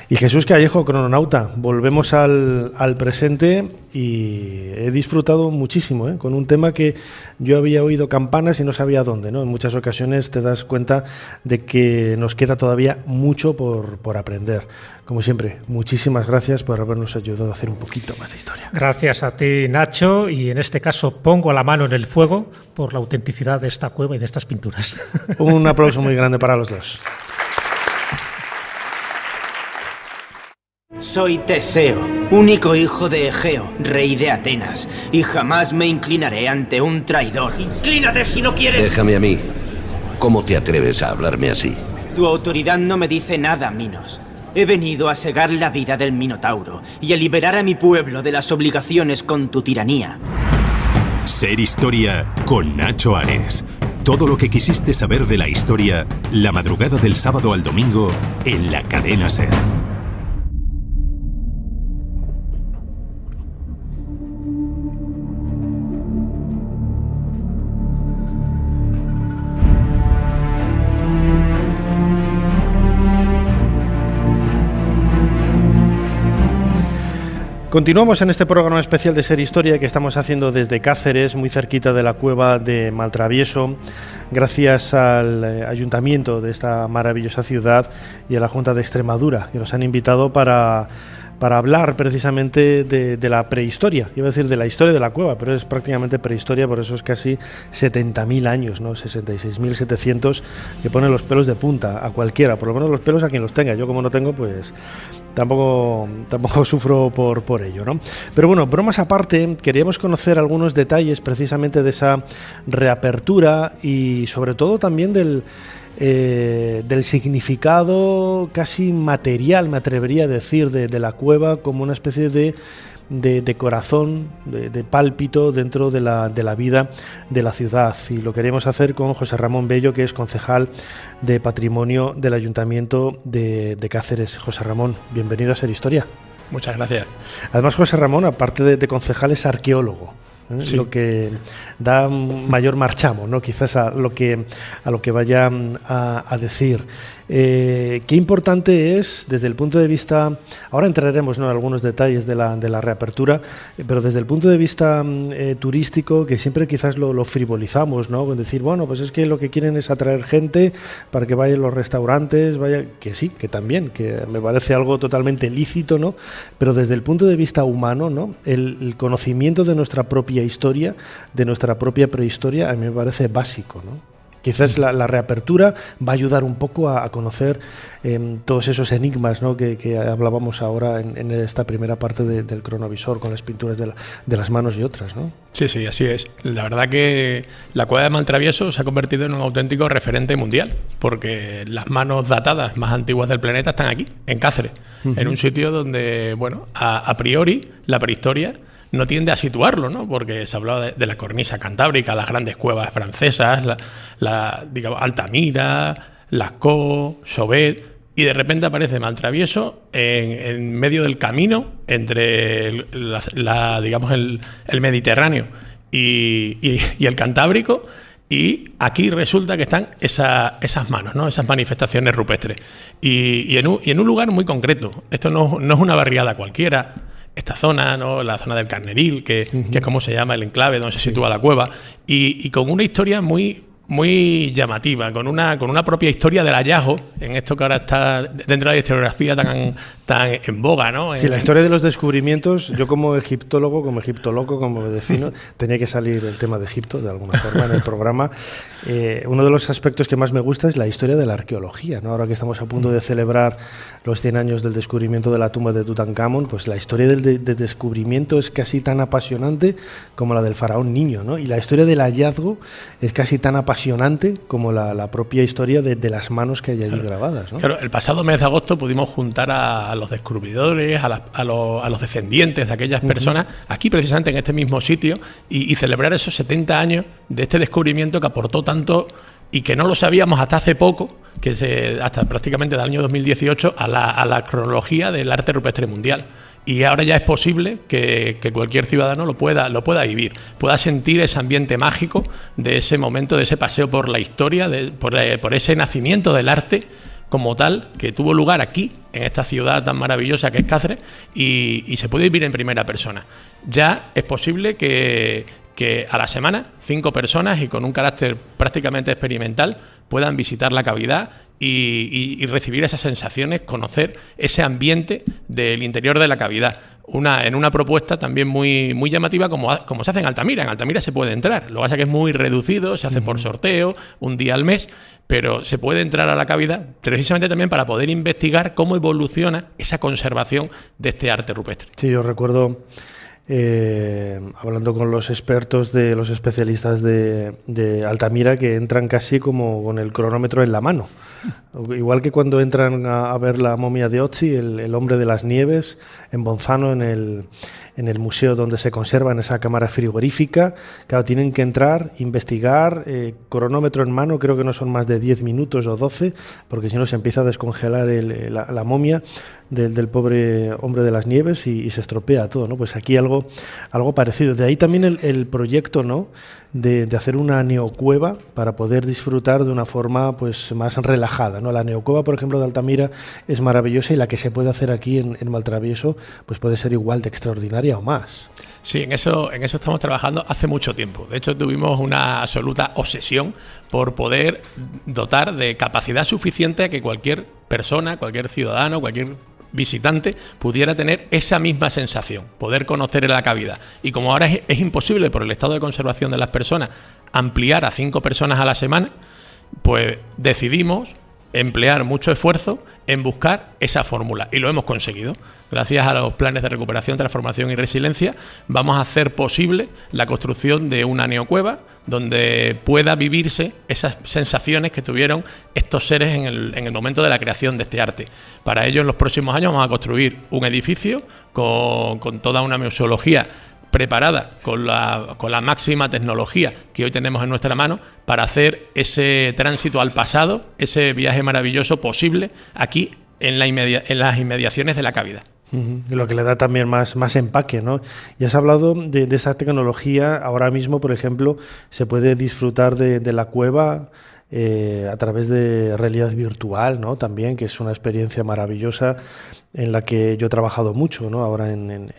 Y Jesús Callejo, crononauta, volvemos al presente y he disfrutado muchísimo, con un tema que yo había oído campanas y no sabía dónde, ¿no? En muchas ocasiones te das cuenta de que nos queda todavía mucho por aprender. Como siempre, muchísimas gracias por habernos ayudado a hacer un poquito más de historia. Gracias a ti, Nacho, y en este caso pongo la mano en el fuego por la autenticidad de esta cueva y de estas pinturas. Un aplauso muy grande para los dos. Soy Teseo, único hijo de Egeo, rey de Atenas, y jamás me inclinaré ante un traidor. ¡Inclínate si no quieres! Déjame a mí. ¿Cómo te atreves a hablarme así? Tu autoridad no me dice nada, Minos. He venido a segar la vida del Minotauro y a liberar a mi pueblo de las obligaciones con tu tiranía. Ser Historia con Nacho Ares. Todo lo que quisiste saber de la historia, la madrugada del sábado al domingo en la cadena SER. Continuamos en este programa especial de Ser Historia que estamos haciendo desde Cáceres, muy cerquita de la cueva de Maltravieso, gracias al ayuntamiento de esta maravillosa ciudad y a la Junta de Extremadura, que nos han invitado para hablar precisamente de la prehistoria. Iba a decir de la historia de la cueva, pero es prácticamente prehistoria, por eso es casi 70.000 años, ¿no? 66.700, que ponen los pelos de punta a cualquiera, por lo menos los pelos a quien los tenga. Yo, como no tengo, pues tampoco sufro por ello, ¿no? Pero bueno, bromas aparte, queríamos conocer algunos detalles precisamente de esa reapertura y sobre todo también del significado casi material, me atrevería a decir, de la cueva como una especie de corazón, de pálpito dentro de la vida de la ciudad. Y lo queremos hacer con José Ramón Bello, que es concejal de Patrimonio del Ayuntamiento de Cáceres. José Ramón, bienvenido a Ser Historia. Muchas gracias. Además, José Ramón, aparte de concejal, es arqueólogo. Sí. Lo que da mayor marchamo, ¿no? Quizás a lo que vaya a decir. Qué importante es desde el punto de vista, ahora entraremos, ¿no?, en algunos detalles de la reapertura, pero desde el punto de vista turístico, que siempre quizás lo frivolizamos, ¿no?, con decir, bueno, pues es que lo que quieren es atraer gente para que vaya a los restaurantes, que sí, que también, que me parece algo totalmente lícito, ¿no?, pero desde el punto de vista humano, ¿no?, el conocimiento de nuestra propia historia, de nuestra propia prehistoria, a mí me parece básico, ¿no? Quizás la reapertura va a ayudar un poco a conocer todos esos enigmas, ¿no?, que hablábamos ahora en esta primera parte del cronovisor, con las pinturas de las manos y otras, ¿no? Sí, sí, así es. La verdad que la cueva de Maltravieso se ha convertido en un auténtico referente mundial, porque las manos datadas más antiguas del planeta están aquí, en Cáceres, en un sitio donde, bueno, a priori la prehistoria no tiende a situarlo, ¿no?, porque se hablaba de la cornisa cantábrica, las grandes cuevas francesas, digamos, Altamira, Lascaux, Chauvet, y de repente aparece Maltravieso en medio del camino entre digamos el Mediterráneo y el Cantábrico, Y aquí resulta que están esas manos, ¿no? Esas manifestaciones rupestres. Y en un lugar muy concreto. Esto no es una barriada cualquiera. Esta zona, ¿no? La zona del Carneril, que es como se llama el enclave donde se sitúa la cueva, y con una historia muy llamativa, con una propia historia del hallazgo, en esto que ahora está dentro de la historiografía tan en boga, ¿no? Sí, la historia de los descubrimientos, yo como egiptólogo, como egiptoloco, como me defino, tenía que salir el tema de Egipto de alguna forma en el programa. Uno de los aspectos que más me gusta es la historia de la arqueología, ¿no? Ahora que estamos a punto de celebrar los 100 años del descubrimiento de la tumba de Tutankamón, pues la historia del descubrimiento es casi tan apasionante como la del faraón niño, ¿no? Y la historia del hallazgo es casi tan apasionante como la propia historia de las manos que hay allí grabadas, ¿no? Claro, el pasado mes de agosto pudimos juntar a los descubridores, a los descendientes de aquellas personas, aquí precisamente en este mismo sitio, y celebrar esos 70 años de este descubrimiento que aportó tanto y que no lo sabíamos hasta hace poco, hasta prácticamente del año 2018, a la cronología del arte rupestre mundial. Y ahora ya es posible que cualquier ciudadano lo pueda vivir, pueda sentir ese ambiente mágico de ese momento, de ese paseo por la historia, por ese nacimiento del arte como tal, que tuvo lugar aquí, en esta ciudad tan maravillosa que es Cáceres, y se puede vivir en primera persona. Ya es posible que a la semana 5 personas y con un carácter prácticamente experimental puedan visitar la cavidad y recibir esas sensaciones, conocer ese ambiente del interior de la cavidad. En una propuesta también muy llamativa, como se hace en Altamira. En Altamira se puede entrar, lo que pasa es que es muy reducido, se hace por sorteo, un día al mes, pero se puede entrar a la cavidad precisamente también para poder investigar cómo evoluciona esa conservación de este arte rupestre. Sí, yo recuerdo, hablando con los expertos, los especialistas de Altamira, que entran casi como con el cronómetro en la mano. Igual que cuando entran a ver la momia de Otzi, el hombre de las nieves, en Bonzano, en el museo donde se conserva, en esa cámara frigorífica. Claro, tienen que entrar, investigar, cronómetro en mano, creo que no son más de 10 minutos o 12, porque si no se empieza a descongelar la momia del pobre hombre de las nieves y se estropea todo, ¿no? Pues aquí algo parecido. De ahí también el proyecto, ¿no?, de hacer una neocueva para poder disfrutar de una forma pues más relajada, ¿no? La neocueva, por ejemplo, de Altamira es maravillosa, y la que se puede hacer aquí en Maltravieso pues puede ser igual de extraordinaria o más. Sí, en eso estamos trabajando hace mucho tiempo. De hecho, tuvimos una absoluta obsesión por poder dotar de capacidad suficiente a que cualquier persona, cualquier ciudadano, cualquier visitante pudiera tener esa misma sensación, poder conocer la cavidad. Y como ahora es imposible por el estado de conservación de las personas ampliar a 5 personas a la semana, pues decidimos emplear mucho esfuerzo en buscar esa fórmula, y lo hemos conseguido. Gracias a los planes de recuperación, transformación y resiliencia, vamos a hacer posible la construcción de una neocueva donde pueda vivirse esas sensaciones que tuvieron estos seres en el momento de la creación de este arte. Para ello, en los próximos años vamos a construir un edificio con toda una museología preparada con la máxima tecnología que hoy tenemos en nuestra mano para hacer ese tránsito al pasado, ese viaje maravilloso posible aquí en las inmediaciones de la cavidad. Lo que le da también más empaque, ¿no? Y has hablado de esa tecnología. Ahora mismo, por ejemplo, se puede disfrutar de la cueva a través de realidad virtual, ¿no? También, que es una experiencia maravillosa en la que yo he trabajado mucho, ¿no? Ahora en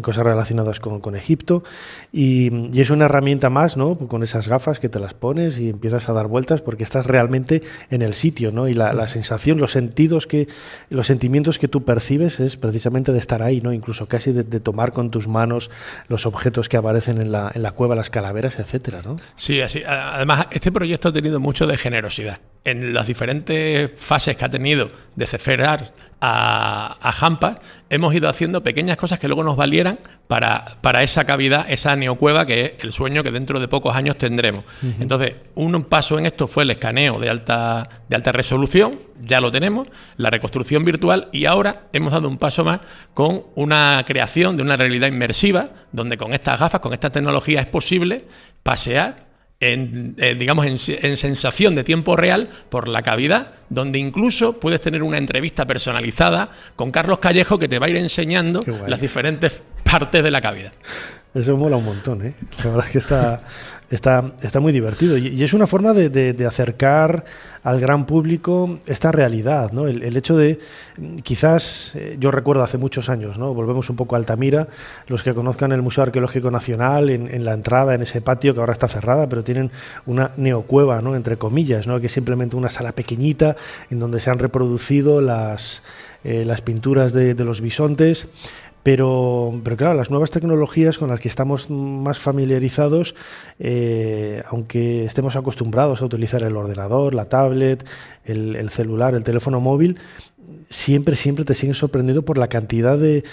cosas relacionadas con Egipto, y es una herramienta más, ¿no? Con esas gafas que te las pones y empiezas a dar vueltas porque estás realmente en el sitio, ¿no? Y la sensación, los sentimientos que tú percibes es precisamente de estar ahí, ¿no? Incluso casi de tomar con tus manos los objetos que aparecen en la cueva, las calaveras, etcétera, ¿no? Sí, así. Además, este proyecto ha tenido mucho de generosidad. En las diferentes fases que ha tenido de Ceferar a Hampa, hemos ido haciendo pequeñas cosas que luego nos valieran para esa cavidad, esa neocueva, que es el sueño que dentro de pocos años tendremos. Entonces, un paso en esto fue el escaneo de alta resolución, ya lo tenemos, la reconstrucción virtual, y ahora hemos dado un paso más con una creación de una realidad inmersiva, donde con estas gafas, con esta tecnología, es posible pasear en sensación de tiempo real por la cavidad, donde incluso puedes tener una entrevista personalizada con Carlos Callejo, que te va a ir enseñando las diferentes partes de la cavidad. Eso mola un montón, ¿eh? La verdad es que está Está muy divertido y es una forma de acercar al gran público esta realidad, ¿no? El hecho de, quizás, yo recuerdo hace muchos años, ¿no? Volvemos un poco a Altamira, los que conozcan el Museo Arqueológico Nacional, en la entrada, en ese patio que ahora está cerrada, pero tienen una neocueva, ¿no? Entre comillas, ¿no? Que es simplemente una sala pequeñita en donde se han reproducido las pinturas de los bisontes. Pero claro, las nuevas tecnologías con las que estamos más familiarizados, aunque estemos acostumbrados a utilizar el ordenador, la tablet, el celular, el teléfono móvil, siempre te siguen sorprendiendo por la cantidad de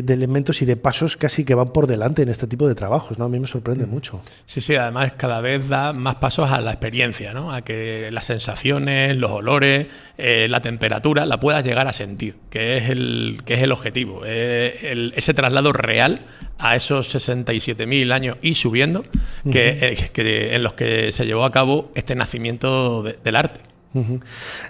elementos y de pasos casi que van por delante en este tipo de trabajos, ¿no? A mí me sorprende mucho. Sí, además cada vez da más pasos a la experiencia, ¿no? A que las sensaciones, los olores, la temperatura la puedas llegar a sentir, que es el objetivo, ese traslado real a esos 67.000 años y subiendo, en los que se llevó a cabo este nacimiento del arte.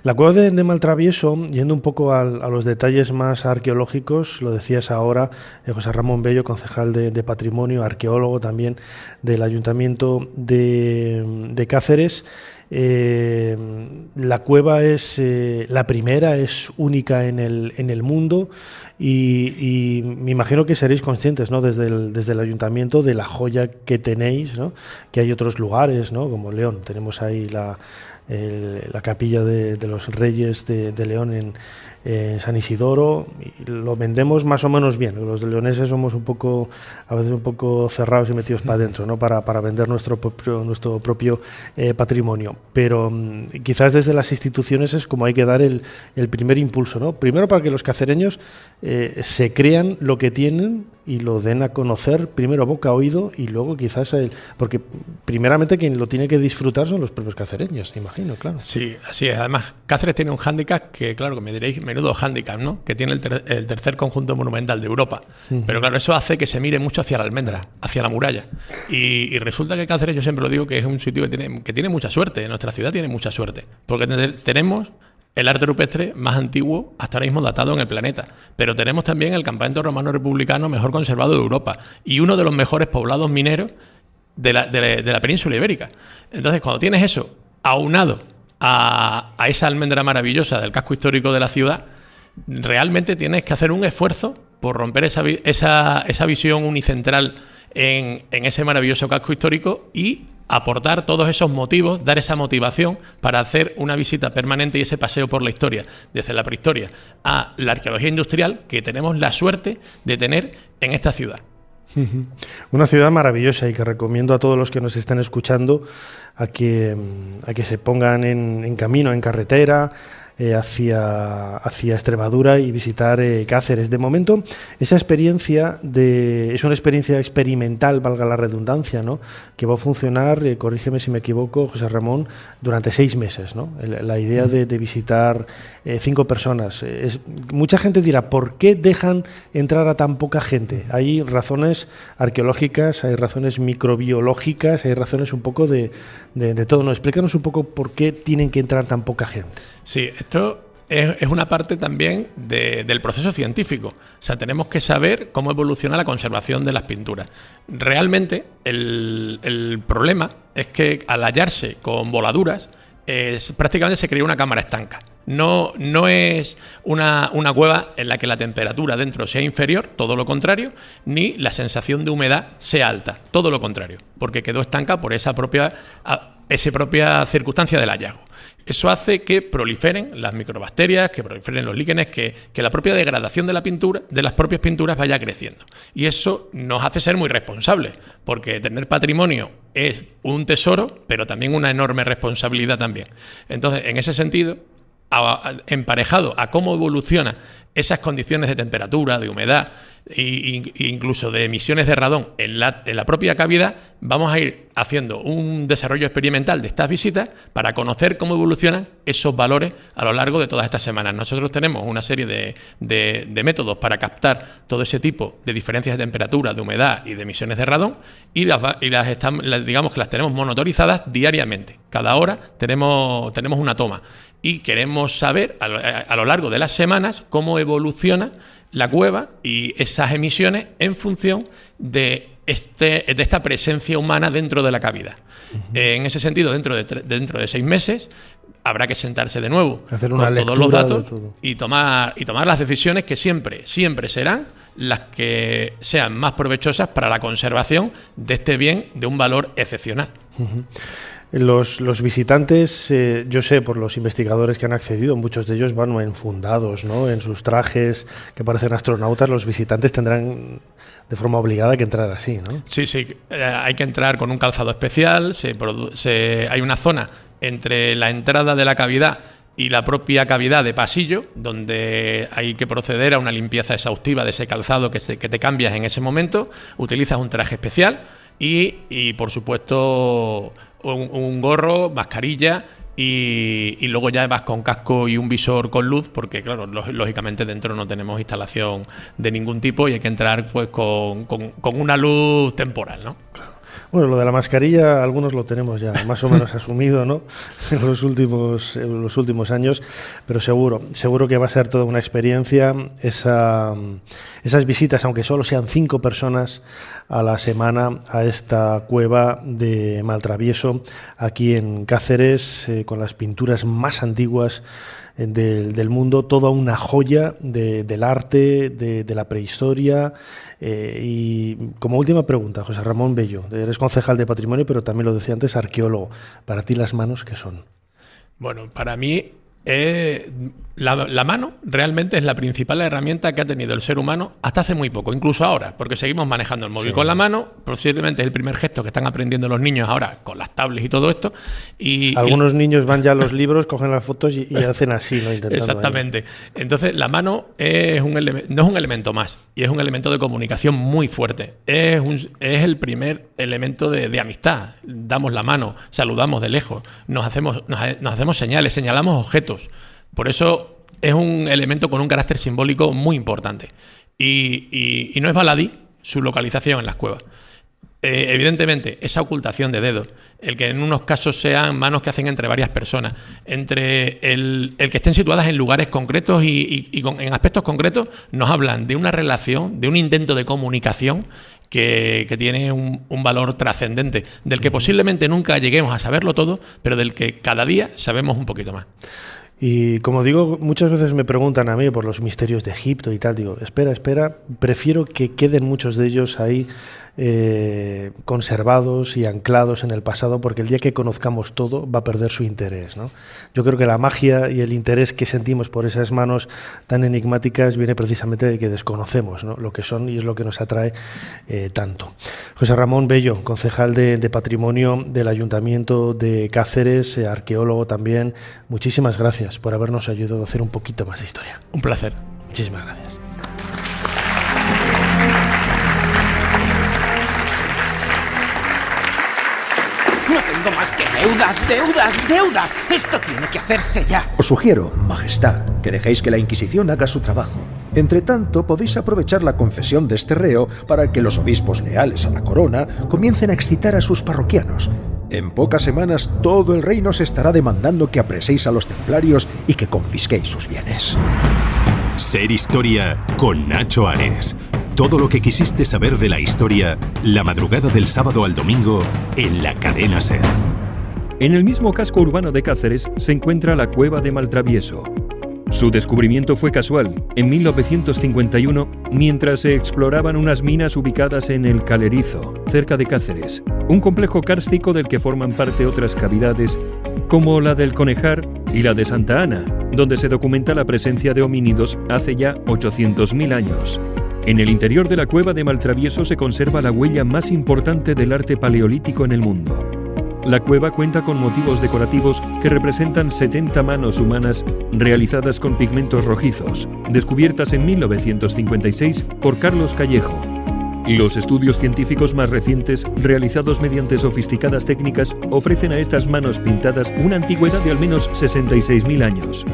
La cueva de Maltravieso, yendo un poco a los detalles más arqueológicos, lo decías ahora, José Ramón Bello, concejal de Patrimonio, arqueólogo también del Ayuntamiento de Cáceres. La cueva es la primera, es única en el mundo y me imagino que seréis conscientes, ¿no? desde el Ayuntamiento de la joya que tenéis, ¿no? Que hay otros lugares, ¿no? Como León, tenemos ahí la capilla de los Reyes de León en San Isidoro, y lo vendemos más o menos bien. Los leoneses somos a veces un poco cerrados y metidos para adentro, ¿no? Para vender nuestro propio patrimonio. Pero quizás desde las instituciones es como hay que dar el primer impulso, ¿no? Primero para que los cacereños se crean lo que tienen y lo den a conocer, primero boca a oído y luego quizás porque primeramente quien lo tiene que disfrutar son los propios cacereños, imagino, claro. Sí, así es. Además, Cáceres tiene un hándicap que, claro, que me diréis, menudo hándicap, ¿no? Que tiene el tercer conjunto monumental de Europa. Pero claro, eso hace que se mire mucho hacia la almendra, hacia la muralla. Y resulta que Cáceres, yo siempre lo digo, que es un sitio que tiene mucha suerte. Nuestra ciudad tiene mucha suerte. Porque tenemos el arte rupestre más antiguo hasta ahora mismo datado en el planeta. Pero tenemos también el campamento romano republicano mejor conservado de Europa y uno de los mejores poblados mineros de la península ibérica. Entonces, cuando tienes eso aunado a esa almendra maravillosa del casco histórico de la ciudad, realmente tienes que hacer un esfuerzo por romper esa visión unicentral en ese maravilloso casco histórico y aportar todos esos motivos, dar esa motivación para hacer una visita permanente y ese paseo por la historia, desde la prehistoria a la arqueología industrial que tenemos la suerte de tener en esta ciudad. Una ciudad maravillosa y que recomiendo a todos los que nos están escuchando a que se pongan en camino, en carretera, hacia Extremadura y visitar Cáceres. De momento, esa experiencia es una experiencia experimental, valga la redundancia, ¿no? Que va a funcionar, corrígeme si me equivoco, José Ramón, durante 6 meses, ¿no? La idea de visitar 5 personas. Mucha gente dirá, ¿por qué dejan entrar a tan poca gente? Hay razones arqueológicas, hay razones microbiológicas, hay razones un poco de todo, ¿no? Explícanos un poco por qué tienen que entrar tan poca gente. Sí, esto es una parte también del proceso científico. O sea, tenemos que saber cómo evoluciona la conservación de las pinturas. Realmente, el problema es que al hallarse con voladuras, prácticamente se crea una cámara estanca. No es una cueva en la que la temperatura dentro sea inferior, todo lo contrario, ni la sensación de humedad sea alta, todo lo contrario, porque quedó estanca por esa propia circunstancia del hallazgo. Eso hace que proliferen las microbacterias, que proliferen los líquenes, que la propia degradación de la pintura, de las propias pinturas, vaya creciendo. Y eso nos hace ser muy responsables, porque tener patrimonio es un tesoro, pero también una enorme responsabilidad también. Entonces, en ese sentido, emparejado a cómo evolucionan esas condiciones de temperatura, de humedad e incluso de emisiones de radón en la propia cavidad, vamos a ir haciendo un desarrollo experimental de estas visitas para conocer cómo evolucionan esos valores a lo largo de todas estas semanas. Nosotros tenemos una serie de métodos para captar todo ese tipo de diferencias de temperatura, de humedad y de emisiones de radón y digamos que las tenemos monitorizadas diariamente. Cada hora tenemos una toma y queremos saber a lo largo de las semanas cómo evoluciona la cueva y esas emisiones en función de de esta presencia humana dentro de la cavidad. En ese sentido, dentro de 6 meses, habrá que sentarse de nuevo hacer una con todos los datos y tomar las decisiones que siempre serán las que sean más provechosas para la conservación de este bien de un valor excepcional. Los visitantes, yo sé por los investigadores que han accedido, muchos de ellos van enfundados, ¿no? En sus trajes que parecen astronautas. Los visitantes tendrán de forma obligada que entrar así, ¿no? Sí, hay que entrar con un calzado especial. Hay una zona entre la entrada de la cavidad y la propia cavidad de pasillo, donde hay que proceder a una limpieza exhaustiva de ese calzado que te cambias en ese momento. Utilizas un traje especial y por supuesto, un gorro, mascarilla y luego ya vas con casco y un visor con luz, porque claro, lógicamente dentro no tenemos instalación de ningún tipo y hay que entrar pues con una luz temporal, ¿no? Claro. Bueno, lo de la mascarilla algunos lo tenemos ya más o menos asumido, ¿no? En los últimos años, pero seguro que va a ser toda una experiencia esas visitas, aunque solo sean 5 personas a la semana a esta cueva de Maltravieso aquí en Cáceres, con las pinturas más antiguas del mundo, toda una joya del arte, de la prehistoria. Y como última pregunta, José Ramón Bello, eres concejal de Patrimonio, pero también lo decía antes, arqueólogo. Para ti, ¿las manos qué son? Bueno, para mí la mano realmente es la principal herramienta que ha tenido el ser humano hasta hace muy poco, incluso ahora, porque seguimos manejando el móvil con la mano. Posiblemente es el primer gesto que están aprendiendo los niños ahora con las tablets y todo esto. Algunos niños van ya a los libros, cogen las fotos y hacen así, ¿no? Intentando exactamente. Entonces, la mano no es un elemento más, y es un elemento de comunicación muy fuerte. Es el primer elemento de amistad. Damos la mano, saludamos de lejos, nos hacemos señales, señalamos objetos. Por eso es un elemento con un carácter simbólico muy importante. Y no es baladí su localización en las cuevas. Evidentemente, esa ocultación de dedos, el que en unos casos sean manos que hacen entre varias personas, entre el que estén situadas en lugares concretos y en aspectos concretos, nos hablan de una relación, de un intento de comunicación que tiene un valor trascendente, del que posiblemente nunca lleguemos a saberlo todo, pero del que cada día sabemos un poquito más. Y como digo, muchas veces me preguntan a mí por los misterios de Egipto y tal. Digo, espera, prefiero que queden muchos de ellos ahí conservados y anclados en el pasado, porque el día que conozcamos todo va a perder su interés, ¿no? Yo creo que la magia y el interés que sentimos por esas manos tan enigmáticas viene precisamente de que desconocemos, ¿no?, lo que son, y es lo que nos atrae tanto. José Ramón Bello, concejal de Patrimonio del Ayuntamiento de Cáceres, arqueólogo también, muchísimas gracias por habernos ayudado a hacer un poquito más de historia. Un placer. Muchísimas gracias. No tengo más que deudas. Esto tiene que hacerse ya. Os sugiero, Majestad, que dejéis que la Inquisición haga su trabajo. Entre tanto, podéis aprovechar la confesión de este reo para que los obispos leales a la corona comiencen a excitar a sus parroquianos. En pocas semanas todo el reino se estará demandando que apreséis a los templarios y que confisquéis sus bienes. Ser Historia con Nacho Ares. Todo lo que quisiste saber de la historia, la madrugada del sábado al domingo, en la cadena SER. En el mismo casco urbano de Cáceres se encuentra la cueva de Maltravieso. Su descubrimiento fue casual, en 1951, mientras se exploraban unas minas ubicadas en el Calerizo, cerca de Cáceres, un complejo kárstico del que forman parte otras cavidades, como la del Conejar y la de Santa Ana, donde se documenta la presencia de homínidos hace ya 800.000 años. En el interior de la cueva de Maltravieso se conserva la huella más importante del arte paleolítico en el mundo. La cueva cuenta con motivos decorativos que representan 70 manos humanas realizadas con pigmentos rojizos, descubiertas en 1956 por Carlos Callejo. Los estudios científicos más recientes, realizados mediante sofisticadas técnicas, ofrecen a estas manos pintadas una antigüedad de al menos 66.000 años.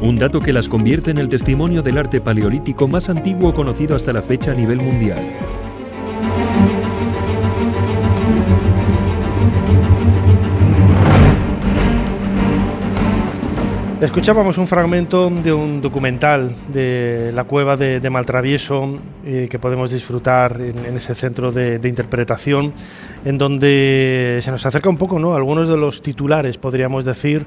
Un dato que las convierte en el testimonio del arte paleolítico más antiguo conocido hasta la fecha a nivel mundial. Escuchábamos un fragmento de un documental de la cueva de Maltravieso que podemos disfrutar en ese centro de interpretación, en donde se nos acerca un poco, ¿no?, algunos de los titulares, podríamos decir,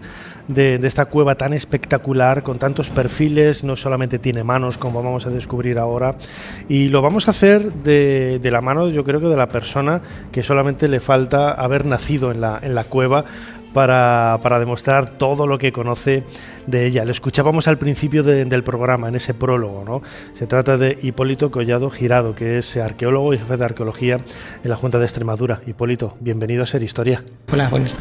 de esta cueva tan espectacular, con tantos perfiles. No solamente tiene manos, como vamos a descubrir ahora, y lo vamos a hacer de la mano, yo creo que de la persona que solamente le falta haber nacido en la cueva para demostrar todo lo que conoce de ella. Lo escuchábamos al principio del programa, en ese prólogo, ¿no? Se trata de Hipólito Collado Girado, que es arqueólogo y jefe de arqueología en la Junta de Extremadura. Hipólito, bienvenido a Ser Historia. Hola, buenas.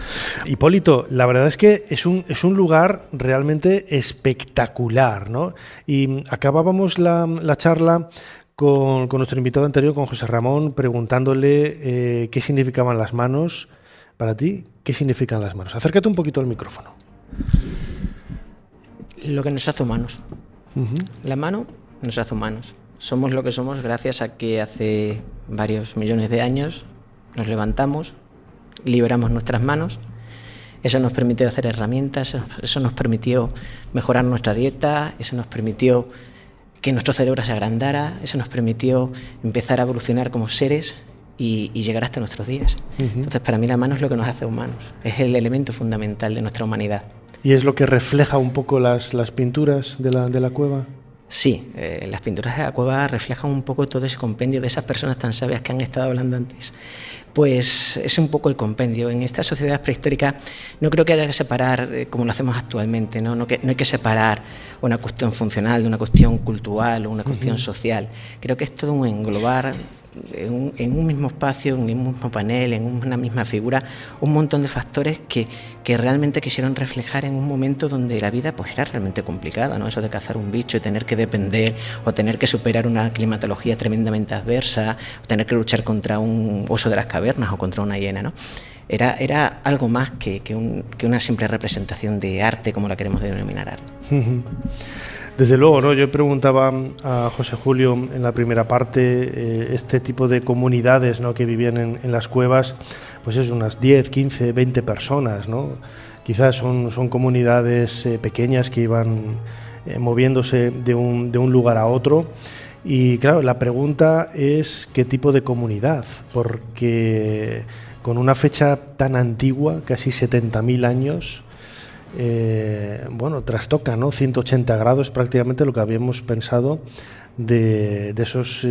Hipólito, la verdad es que es un lugar realmente espectacular, ¿no? Y acabábamos la charla con nuestro invitado anterior, con José Ramón, preguntándole qué significaban las manos para ti. ¿Qué significan las manos? Acércate un poquito al micrófono. Lo que nos hace humanos. La mano nos hace humanos. Somos lo que somos gracias a que hace varios millones de años nos levantamos, liberamos nuestras manos. Eso nos permitió hacer herramientas, eso nos permitió mejorar nuestra dieta, eso nos permitió que nuestro cerebro se agrandara, eso nos permitió empezar a evolucionar como seres y llegar hasta nuestros días. Entonces, para mí la mano es lo que nos hace humanos, es el elemento fundamental de nuestra humanidad. ¿Y es lo que refleja un poco las pinturas de la cueva? Sí, las pinturas de la cueva reflejan un poco todo ese compendio de esas personas tan sabias que han estado hablando antes. Pues es un poco el compendio. En esta sociedad prehistórica no creo que haya que separar como lo hacemos actualmente, ¿no? No hay que separar una cuestión funcional de una cuestión cultural o una cuestión social. Creo que es todo un englobar en un mismo espacio, en un mismo panel, en una misma figura, un montón de factores que realmente quisieron reflejar en un momento donde la vida pues era realmente complicada, ¿no? Eso de cazar un bicho y tener que depender o tener que superar una climatología tremendamente adversa o tener que luchar contra un oso de las cavernas o contra una hiena, ¿no? Era algo más que una simple representación de arte, como la queremos denominar arte. Desde luego, ¿no? Yo preguntaba a José Julio en la primera parte este tipo de comunidades, ¿no?, que vivían en las cuevas, pues es unas 10, 15, 20 personas, ¿no? Quizás son comunidades pequeñas que iban moviéndose de un lugar a otro. Y claro, la pregunta es qué tipo de comunidad, porque con una fecha tan antigua, casi 70.000 años, trastoca, ¿no? 180 grados prácticamente lo que habíamos pensado de esos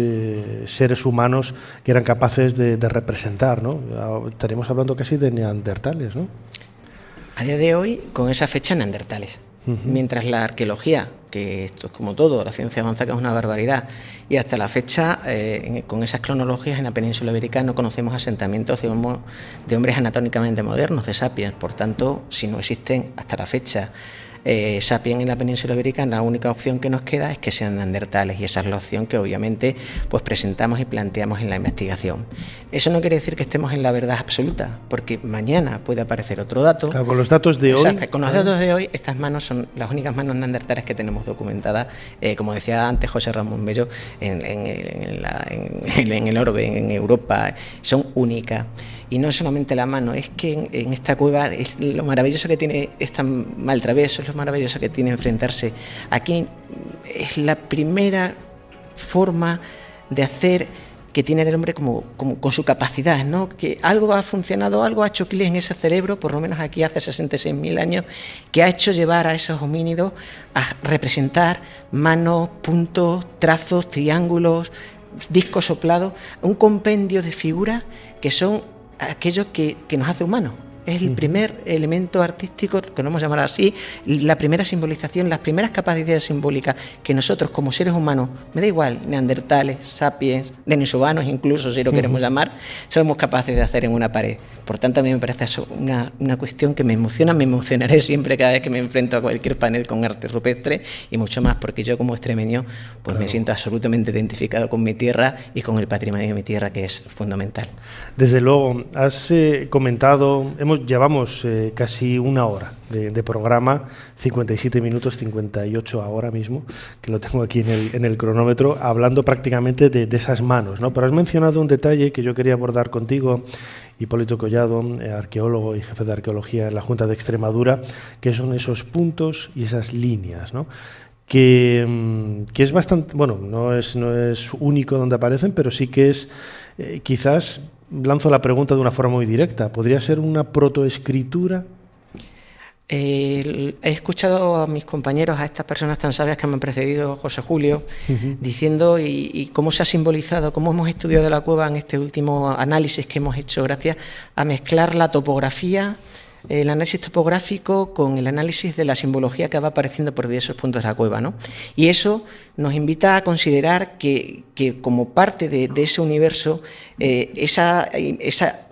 seres humanos que eran capaces de representar, ¿no? Estaríamos hablando casi de neandertales, ¿no? A día de hoy, con esa fecha, neandertales. Mientras la arqueología, que esto es como todo, la ciencia avanza, que es una barbaridad, y hasta la fecha, con esas cronologías en la península ibérica no conocemos asentamientos de hombres anatómicamente modernos, de sapiens. Por tanto, si no existen hasta la fecha sapiens en la península ibérica, la única opción que nos queda es que sean neandertales, y esa es la opción que obviamente pues presentamos y planteamos en la investigación. Eso no quiere decir que estemos en la verdad absoluta, porque mañana puede aparecer otro dato. Claro, con los datos de hoy. Exacto, con los datos de hoy, estas manos son las únicas manos neandertales que tenemos documentadas, como decía antes José Ramón Bello, en el orbe, en Europa, son únicas. Y no solamente la mano, es que en esta cueva es lo maravilloso que tiene esta Maltravieso, es lo maravilloso que tiene enfrentarse. Aquí es la primera forma de hacer que tiene el hombre como con su capacidad, ¿no? Que algo ha funcionado, algo ha hecho clic en ese cerebro, por lo menos aquí hace 66.000 años, que ha hecho llevar a esos homínidos a representar manos, puntos, trazos, triángulos, discos soplados, un compendio de figuras que son aquello que nos hace humanos. Es el primer elemento artístico, que no vamos a llamar así, la primera simbolización, las primeras capacidades simbólicas que nosotros como seres humanos, me da igual, neandertales, sapiens, denisovanos incluso, si lo queremos llamar, somos capaces de hacer en una pared. Por tanto, a mí me parece eso una cuestión que me emociona, me emocionaré siempre cada vez que me enfrento a cualquier panel con arte rupestre, y mucho más porque yo como extremeño pues me siento absolutamente identificado con mi tierra y con el patrimonio de mi tierra, que es fundamental. Desde luego, has comentado, hemos llevamos casi una hora de programa, 57 minutos, 58 ahora mismo, que lo tengo aquí en el cronómetro, hablando prácticamente de esas manos, ¿no? Pero has mencionado un detalle que yo quería abordar contigo, Hipólito Collado, arqueólogo y jefe de arqueología en la Junta de Extremadura, que son esos puntos y esas líneas, ¿no? Que es bastante, bueno, no es único donde aparecen, pero sí que es, quizás, lanzo la pregunta de una forma muy directa, ¿podría ser una protoescritura? He escuchado a mis compañeros, a estas personas tan sabias que me han precedido, José Julio, diciendo y cómo se ha simbolizado, cómo hemos estudiado la cueva en este último análisis que hemos hecho, gracias a mezclar la topografía, el análisis topográfico con el análisis de la simbología que va apareciendo por diversos puntos de la cueva, ¿no? Y eso nos invita a considerar que como parte de ese universo, esa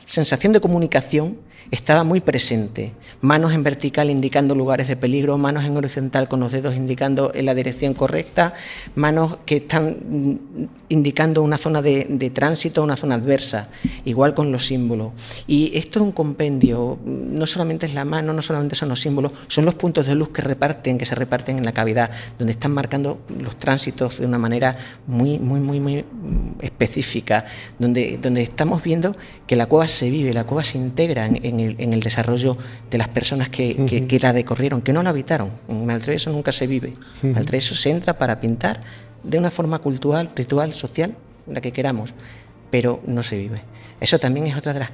sensación de comunicación estaba muy presente. Manos en vertical indicando lugares de peligro, manos en horizontal con los dedos indicando en la dirección correcta, manos que están indicando una zona de tránsito, una zona adversa, igual con los símbolos. Y esto es un compendio, no solamente es la mano, no solamente son los símbolos, son los puntos de luz que se reparten en la cavidad, donde están marcando los tránsitos de una manera muy específica, donde estamos viendo que la cueva se vive, la cueva se integra en el desarrollo de las personas que la recorrieron, que no la habitaron. En Maltravieso nunca se vive. Maltravieso se entra para pintar de una forma cultural, ritual, social, la que queramos, pero no se vive. Eso también es otra de las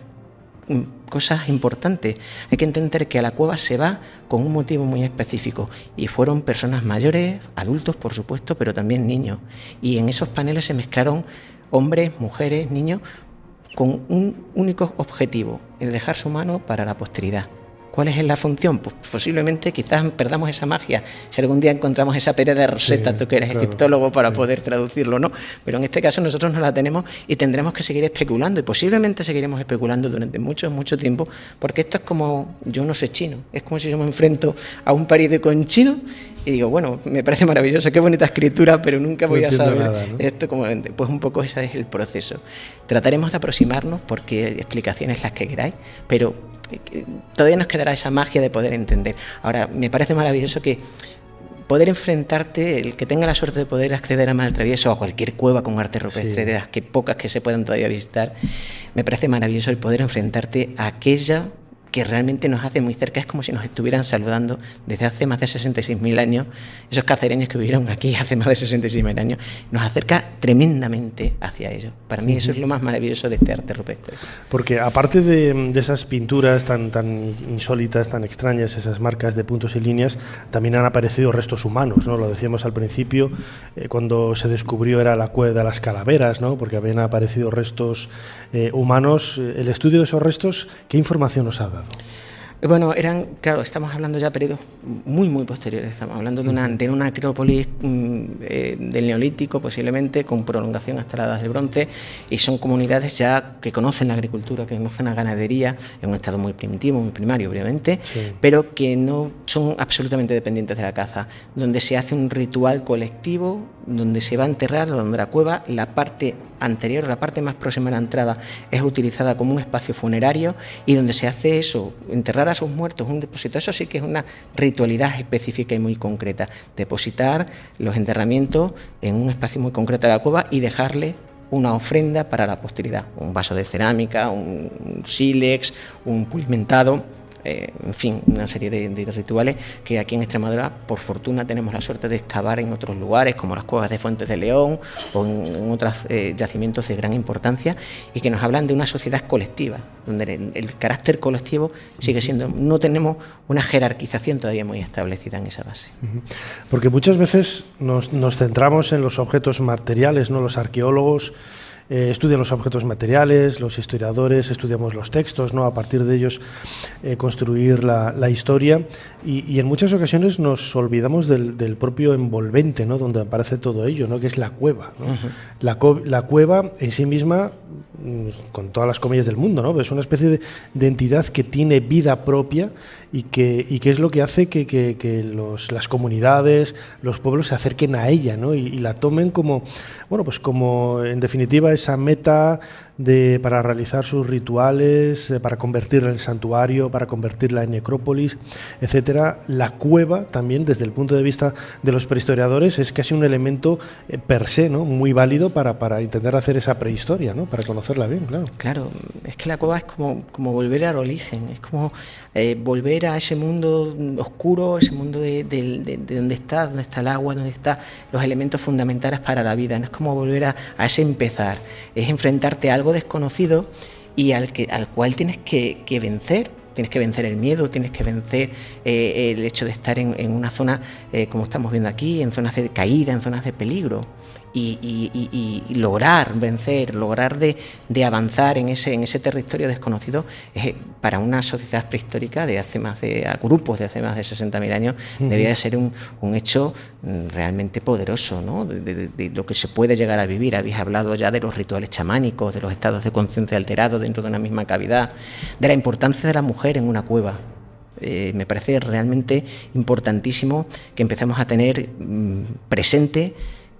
cosas importantes. Hay que entender que a la cueva se va con un motivo muy específico, y fueron personas mayores, adultos por supuesto, pero también niños. Y en esos paneles se mezclaron hombres, mujeres, niños, con un único objetivo, el dejar su mano para la posteridad. ¿Cuál es la función? Pues posiblemente quizás perdamos esa magia, si algún día encontramos esa Pérez de Rosetta, tú que eres egiptólogo, para poder traducirlo, ¿no? Pero en este caso nosotros no la tenemos y tendremos que seguir especulando, y posiblemente seguiremos especulando durante mucho tiempo, porque esto es como, yo no sé chino, es como si yo me enfrento a un periódico en chino y digo, bueno, me parece maravilloso, qué bonita escritura, pero nunca voy a saber nada, ¿no? Esto como, pues un poco ese es el proceso. Trataremos de aproximarnos, porque hay explicaciones las que queráis, pero todavía nos quedará esa magia de poder entender. Ahora, me parece maravilloso que poder enfrentarte, el que tenga la suerte de poder acceder a Maltravieso o a cualquier cueva con arte rupestre, de las que pocas que se puedan todavía visitar, me parece maravilloso el poder enfrentarte a aquella que realmente nos hace muy cerca. Es como si nos estuvieran saludando desde hace más de 66.000 años. Esos cacereños que vivieron aquí hace más de 66.000 años, nos acerca tremendamente hacia ellos. Para mí eso es lo más maravilloso de este arte rupestre. Porque aparte de esas pinturas tan insólitas, tan extrañas, esas marcas de puntos y líneas, también han aparecido restos humanos, ¿no? Lo decíamos al principio, cuando se descubrió era la cueva de las calaveras, ¿no? Porque habían aparecido restos humanos. El estudio de esos restos, ¿qué información nos ha dado? Bueno, claro, estamos hablando ya de periodos muy posteriores, estamos hablando de una acrópolis del Neolítico, posiblemente, con prolongación hasta la Edad del Bronce, y son comunidades ya que conocen la agricultura, que conocen la ganadería, en un estado muy primitivo, muy primario, obviamente, pero que no son absolutamente dependientes de la caza, donde se hace un ritual colectivo, donde se va a enterrar, donde la cueva, la parte anterior, la parte más próxima a la entrada, es utilizada como un espacio funerario, y donde se hace eso, enterrar a sus muertos, un depósito. Eso sí que es una ritualidad específica y muy concreta, depositar los enterramientos en un espacio muy concreto de la cueva y dejarle una ofrenda para la posteridad, un vaso de cerámica, un sílex, un pulimentado, en fin, una serie de rituales que aquí en Extremadura, por fortuna, tenemos la suerte de excavar en otros lugares, como las cuevas de Fuentes de León o en otros yacimientos de gran importancia, y que nos hablan de una sociedad colectiva, donde el carácter colectivo sigue siendo, no tenemos una jerarquización todavía muy establecida en esa base. Porque muchas veces nos centramos en los objetos materiales, ¿no? Los arqueólogos estudian los objetos materiales, los historiadores estudiamos los textos, ¿no? A partir de ellos construir la historia, y en muchas ocasiones nos olvidamos del propio envolvente, ¿no? Donde aparece todo ello, ¿no? Que es la cueva, ¿no? La cueva en sí misma con todas las comillas del mundo, ¿no? Es una especie de entidad que tiene vida propia y que es lo que hace que las comunidades, los pueblos se acerquen a ella, ¿no? Y la tomen como, bueno, pues como en definitiva esa meta para realizar sus rituales, para convertirla en santuario, para convertirla en necrópolis, etcétera. La cueva también, desde el punto de vista de los prehistoriadores, es casi un elemento per se, ¿no? Muy válido para intentar hacer esa prehistoria, ¿no? Para conocerla bien, claro. Claro, es que la cueva es como volver al origen, es como volver a ese mundo oscuro, ese mundo de donde está el agua, donde están los elementos fundamentales para la vida. No es como volver a ese empezar, es enfrentarte a algo desconocido y al cual tienes que vencer. Tienes que vencer el miedo, tienes que vencer el hecho de estar en una zona, como estamos viendo aquí, en zonas de caída, en zonas de peligro. Y lograr vencer, lograr de avanzar en ese territorio desconocido, para una sociedad prehistórica a grupos de hace más de 60.000 años, debía de ser un hecho realmente poderoso, ¿no? De lo que se puede llegar a vivir. Habéis hablado ya de los rituales chamánicos, de los estados de conciencia alterados dentro de una misma cavidad, de la importancia de la mujer en una cueva. Me parece realmente importantísimo que empecemos a tener presente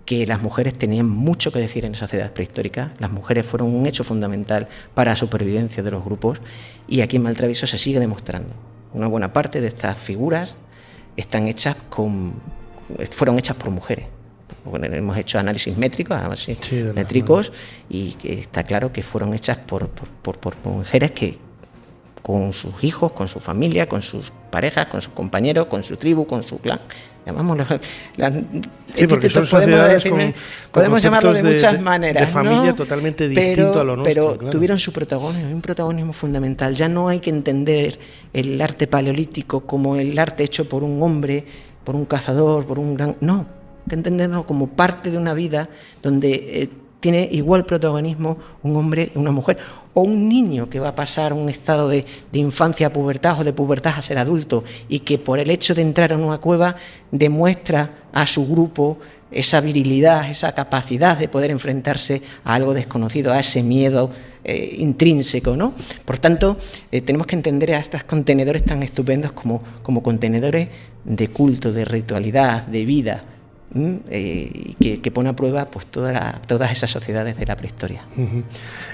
que las mujeres tenían mucho que decir en esa sociedad prehistórica. Las mujeres fueron un hecho fundamental para la supervivencia de los grupos, y aquí en Maltravieso se sigue demostrando. Una buena parte de estas figuras fueron hechas por mujeres. Bueno, hemos hecho análisis métricos, y que está claro que fueron hechas por mujeres que, con sus hijos, con su familia, con sus parejas, con sus compañeros, con su tribu, con su clan. Llamámoslo. Sí, porque son sociedades podemos llamarlo de muchas maneras. De familia, ¿no? Totalmente distinto a lo nuestro. Pero claro, tuvieron su protagonismo, un protagonismo fundamental. Ya no hay que entender el arte paleolítico como el arte hecho por un hombre, por un cazador, por un gran... No, hay que entenderlo como parte de una vida donde tiene igual protagonismo un hombre y una mujer, o un niño que va a pasar un estado de infancia a pubertad, o de pubertad a ser adulto, y que por el hecho de entrar en una cueva demuestra a su grupo esa virilidad, esa capacidad de poder enfrentarse a algo desconocido, a ese miedo intrínseco, ¿no? Por tanto, tenemos que entender a estos contenedores tan estupendos como contenedores de culto, de ritualidad, de vida, que pone a prueba pues todas esas sociedades de la prehistoria.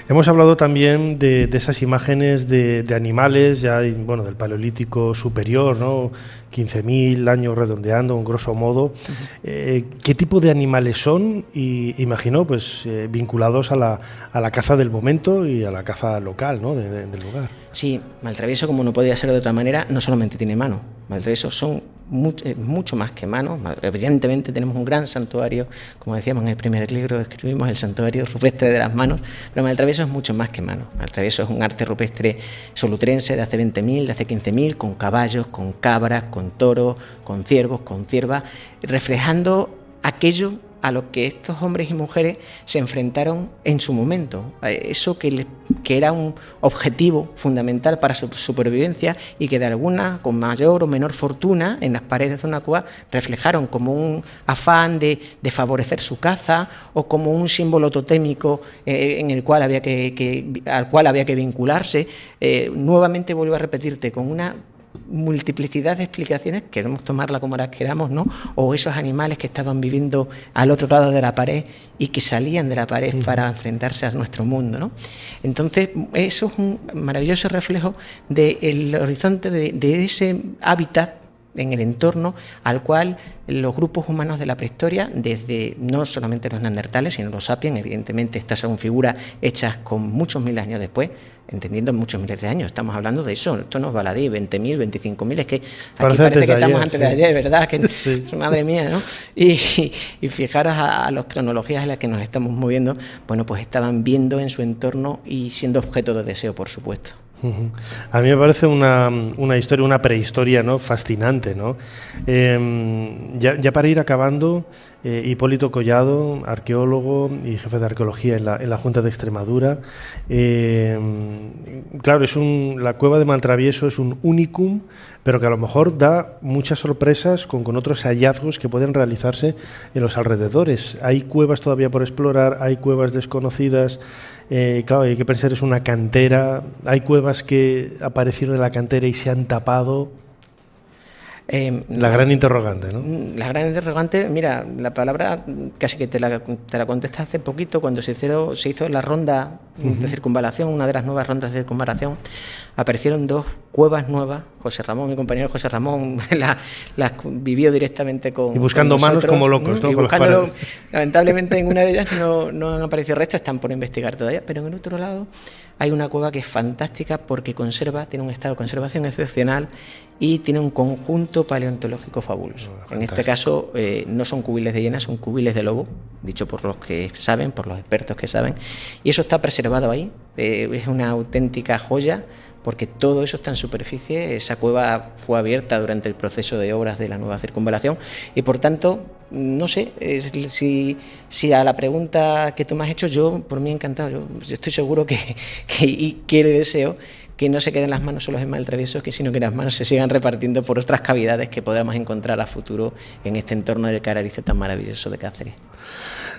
Hemos hablado también de esas imágenes de animales ya, bueno, del Paleolítico superior, ¿no? 15.000 años redondeando, en grosso modo. ¿Qué tipo de animales son? Y imagino, pues, vinculados a la caza del momento y a la caza local, ¿no? del lugar. Sí, Maltravieso, como no podía ser de otra manera, no solamente tiene manos. Maltravieso son mucho más que manos. Evidentemente tenemos un gran santuario, como decíamos en el primer libro que escribimos, el santuario rupestre de las manos, pero Maltravieso es mucho más que manos. Maltravieso es un arte rupestre solutrense de hace 20.000, de hace 15.000, con caballos, con cabras, con toros, con ciervos, con ciervas, reflejando aquello a lo que estos hombres y mujeres se enfrentaron en su momento, eso que era un objetivo fundamental para su supervivencia, y que de alguna, con mayor o menor fortuna, en las paredes de una cueva reflejaron como un afán de favorecer su caza, o como un símbolo totémico al cual había que vincularse. Nuevamente vuelvo a repetirte, con una multiplicidad de explicaciones, queremos tomarla como las queramos, ¿no? O esos animales que estaban viviendo al otro lado de la pared y que salían de la pared para enfrentarse a nuestro mundo, ¿no? Entonces, eso es un maravilloso reflejo del horizonte de ese hábitat en el entorno al cual los grupos humanos de la prehistoria, desde no solamente los neandertales, sino los sapiens, evidentemente estas son figuras hechas con muchos miles de años después, entendiendo muchos miles de años, estamos hablando de eso, esto no es baladí, 20.000, 25.000, es que aquí parece que estamos antes de ayer, ¿verdad? Que, sí. Madre mía, ¿no? Y fijaros a las cronologías en las que nos estamos moviendo, bueno, pues estaban viendo en su entorno y siendo objeto de deseo, por supuesto. A mí me parece una historia, una prehistoria, ¿no? Fascinante, ¿no? Ya para ir acabando, Hipólito Collado, arqueólogo y jefe de arqueología en la Junta de Extremadura. Claro, la cueva de Maltravieso es un unicum, pero que a lo mejor da muchas sorpresas con otros hallazgos que pueden realizarse en los alrededores. Hay cuevas todavía por explorar, hay cuevas desconocidas. Claro, hay que pensar, es una cantera. Hay cuevas que aparecieron en la cantera y se han tapado. La gran interrogante, ¿no? La gran interrogante, mira, la palabra casi que te la contesta hace poquito, cuando se hizo la ronda de circunvalación, una de las nuevas rondas de circunvalación, aparecieron 2 cuevas nuevas. José Ramón, mi compañero José Ramón, las vivió directamente con. Y buscando con nosotros, manos como locos, ¿no? Y buscándolo, lamentablemente en una de ellas no han aparecido restos, están por investigar todavía, pero en el otro lado hay una cueva que es fantástica porque tiene un estado de conservación excepcional y tiene un conjunto paleontológico fabuloso. En este caso no son cubiles de hiena, son cubiles de lobo, dicho por los que saben, por los expertos que saben, y eso está preservado ahí. Es una auténtica joya, porque todo eso está en superficie. Esa cueva fue abierta durante el proceso de obras de la nueva circunvalación y, por tanto, no sé si a la pregunta que tú me has hecho, yo por mí encantado. Yo estoy seguro que quiero y deseo que no se queden las manos solos en Maltravieso, sino que las manos se sigan repartiendo por otras cavidades que podamos encontrar a futuro en este entorno del Cararizo tan maravilloso de Cáceres.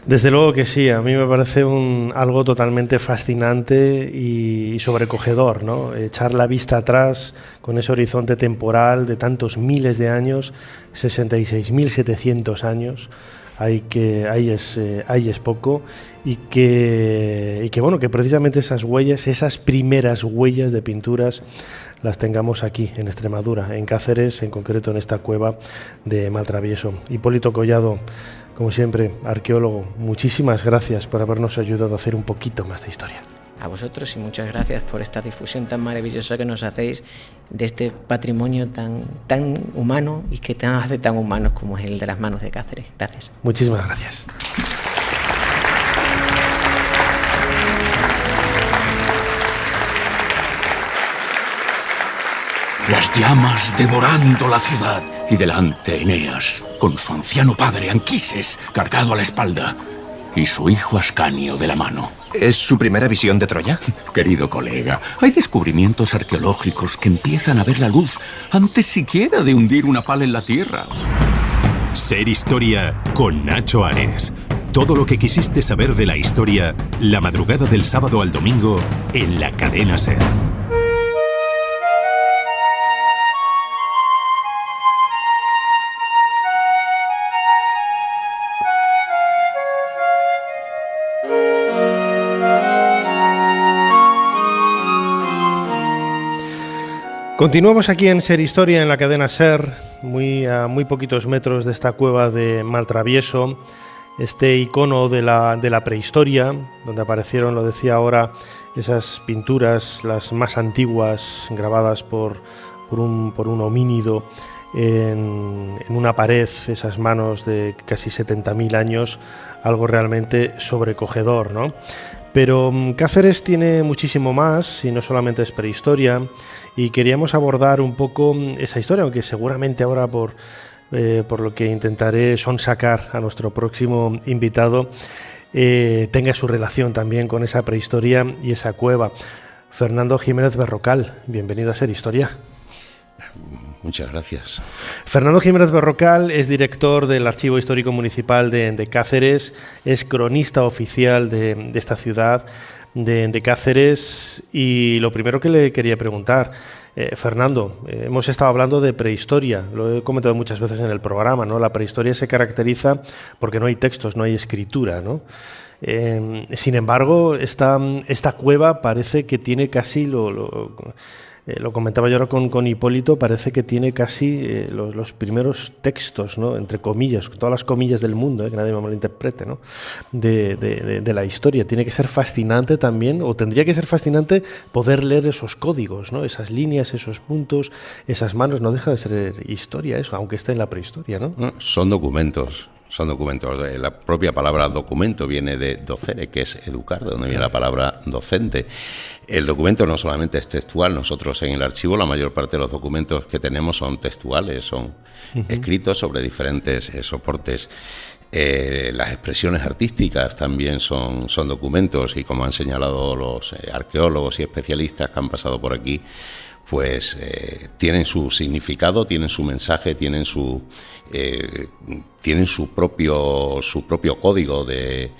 Desde luego que sí, a mí me parece algo totalmente fascinante y sobrecogedor, ¿no? Echar la vista atrás con ese horizonte temporal de tantos miles de años, 66.700 años, ahí es poco, y que bueno, que precisamente esas huellas, esas primeras huellas de pinturas las tengamos aquí en Extremadura, en Cáceres, en concreto en esta cueva de Maltravieso. Hipólito Collado, como siempre, arqueólogo, muchísimas gracias por habernos ayudado a hacer un poquito más de historia. A vosotros, y muchas gracias por esta difusión tan maravillosa que nos hacéis de este patrimonio tan humano y que nos hace tan humanos como es el de las manos de Cáceres. Gracias. Muchísimas gracias. Las llamas devorando la ciudad y delante Eneas, con su anciano padre Anquises cargado a la espalda y su hijo Ascanio de la mano. ¿Es su primera visión de Troya? Querido colega, hay descubrimientos arqueológicos que empiezan a ver la luz antes siquiera de hundir una pala en la tierra. Ser Historia con Nacho Ares. Todo lo que quisiste saber de la historia, la madrugada del sábado al domingo en la cadena SER. Continuamos aquí en Ser Historia, en la cadena SER, a muy poquitos metros de esta cueva de Maltravieso, este icono de la prehistoria, donde aparecieron, lo decía ahora, esas pinturas, las más antiguas, grabadas por un homínido en una pared, esas manos de casi 70.000 años, algo realmente sobrecogedor, ¿no? Pero Cáceres tiene muchísimo más, y no solamente es prehistoria, y queríamos abordar un poco esa historia, aunque seguramente ahora por lo que intentaré sonsacar a nuestro próximo invitado, tenga su relación también con esa prehistoria y esa cueva. Fernando Jiménez Berrocal, bienvenido a Ser Historia. Muchas gracias. Fernando Jiménez Berrocal es director del Archivo Histórico Municipal de Cáceres, es cronista oficial de esta ciudad de Cáceres, y lo primero que le quería preguntar, Fernando, hemos estado hablando de prehistoria, lo he comentado muchas veces en el programa, ¿no? La prehistoria se caracteriza porque no hay textos, no hay escritura, ¿no? Sin embargo, esta cueva parece que tiene casi lo comentaba yo ahora con Hipólito, parece que tiene casi los primeros textos, ¿no? Entre comillas, todas las comillas del mundo, que nadie me malinterprete, ¿no? de la historia. Tiene que ser fascinante también, o tendría que ser fascinante poder leer esos códigos, ¿no? Esas líneas, esos puntos, esas manos. No deja de ser historia eso, aunque esté en la prehistoria, ¿no? Son documentos. Son documentos. La propia palabra documento viene de docere, que es educar, de donde viene la palabra docente. El documento no solamente es textual, nosotros en el archivo la mayor parte de los documentos que tenemos son textuales, son escritos sobre diferentes soportes. Las expresiones artísticas también son documentos, y como han señalado los arqueólogos y especialistas que han pasado por aquí, pues tienen su significado, tienen su mensaje, tienen su propio código de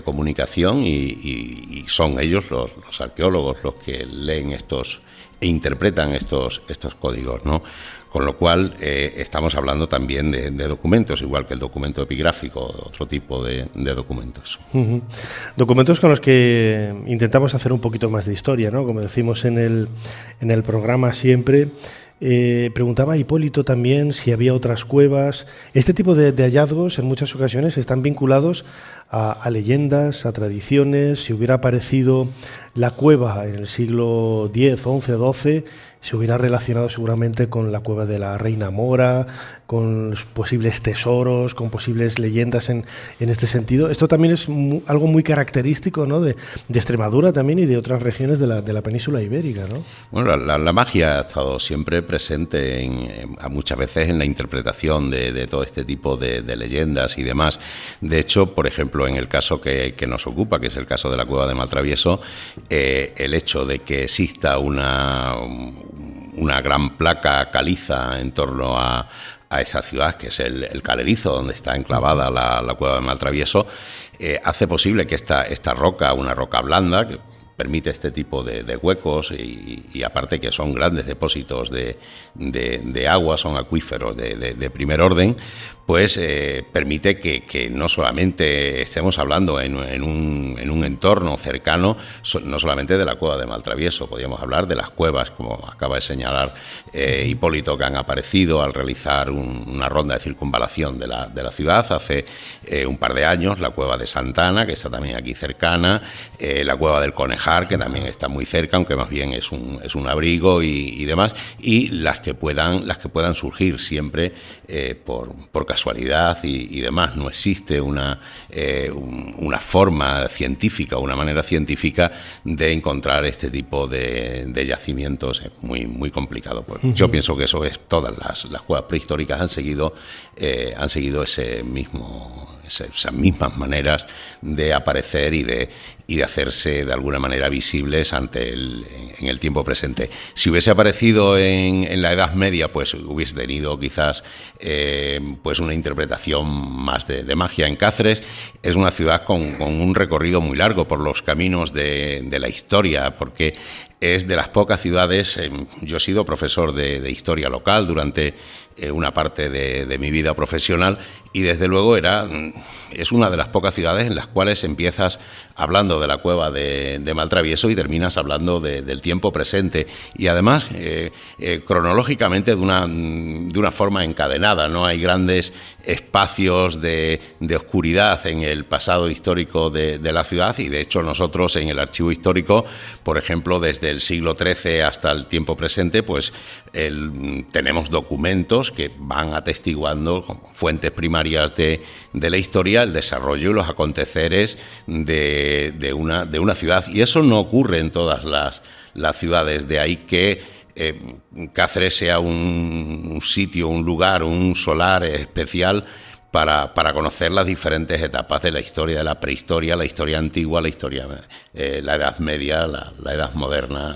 comunicación, y son ellos, los arqueólogos, los que leen estos e interpretan estos códigos, ¿no? Con lo cual estamos hablando también de documentos, igual que el documento epigráfico, otro tipo de documentos. Documentos con los que intentamos hacer un poquito más de historia, ¿no? Como decimos en el programa siempre. Preguntaba a Hipólito también si había otras cuevas. Este tipo de hallazgos en muchas ocasiones están vinculados a leyendas, a tradiciones. Si hubiera aparecido la cueva en el siglo X, XI, XII, se hubiera relacionado seguramente con la cueva de la Reina Mora, con los posibles tesoros, con posibles leyendas en este sentido. Esto también es algo muy característico, ¿no?, de Extremadura también y de otras regiones de la península ibérica, ¿no? Bueno, la magia ha estado siempre presente muchas veces en la interpretación de todo este tipo de leyendas y demás. De hecho, por ejemplo, en el caso que nos ocupa, que es el caso de la cueva de Maltravieso, el hecho de que exista una gran placa caliza en torno a esa ciudad, que es el Calerizo, donde está enclavada la cueva de Maltravieso, hace posible que esta roca, una roca blanda, que permite este tipo de huecos, y aparte que son grandes depósitos de agua, son acuíferos de primer orden, pues permite que no solamente estemos hablando en un entorno cercano, no solamente de la cueva de Maltravieso, podríamos hablar de las cuevas, como acaba de señalar Hipólito, que han aparecido al realizar una ronda de circunvalación de la ciudad hace un par de años, la cueva de Santana, que está también aquí cercana, la cueva del Conejar, que también está muy cerca, aunque más bien es un abrigo y demás, y las que puedan surgir siempre por casualidad y demás. No existe una forma científica, una manera científica de encontrar este tipo de yacimientos. Es muy complicado. Pues yo pienso que eso es, todas las cuevas prehistóricas han seguido esas mismas maneras de aparecer y de hacerse de alguna manera visibles en el tiempo presente. Si hubiese aparecido en la Edad Media, pues hubiese tenido quizás pues una interpretación más de magia. En Cáceres es una ciudad con un recorrido muy largo por los caminos de la historia, porque es de las pocas ciudades. Yo he sido profesor de historia local durante una parte de mi vida profesional, y desde luego es una de las pocas ciudades en las cuales empiezas hablando de la cueva de Maltravieso y terminas hablando del tiempo presente, y además cronológicamente de una forma encadenada. No hay grandes espacios de oscuridad en el pasado histórico de la ciudad, y de hecho nosotros en el archivo histórico, por ejemplo, desde el siglo XIII hasta el tiempo presente, pues tenemos documentos que van atestiguando, como fuentes primarias de la historia, el desarrollo y los aconteceres de una ciudad, y eso no ocurre en todas las ciudades. De ahí que Cáceres sea un sitio, un lugar, un solar especial para conocer las diferentes etapas de la historia, de la prehistoria, la historia antigua, la Edad Media, la Edad Moderna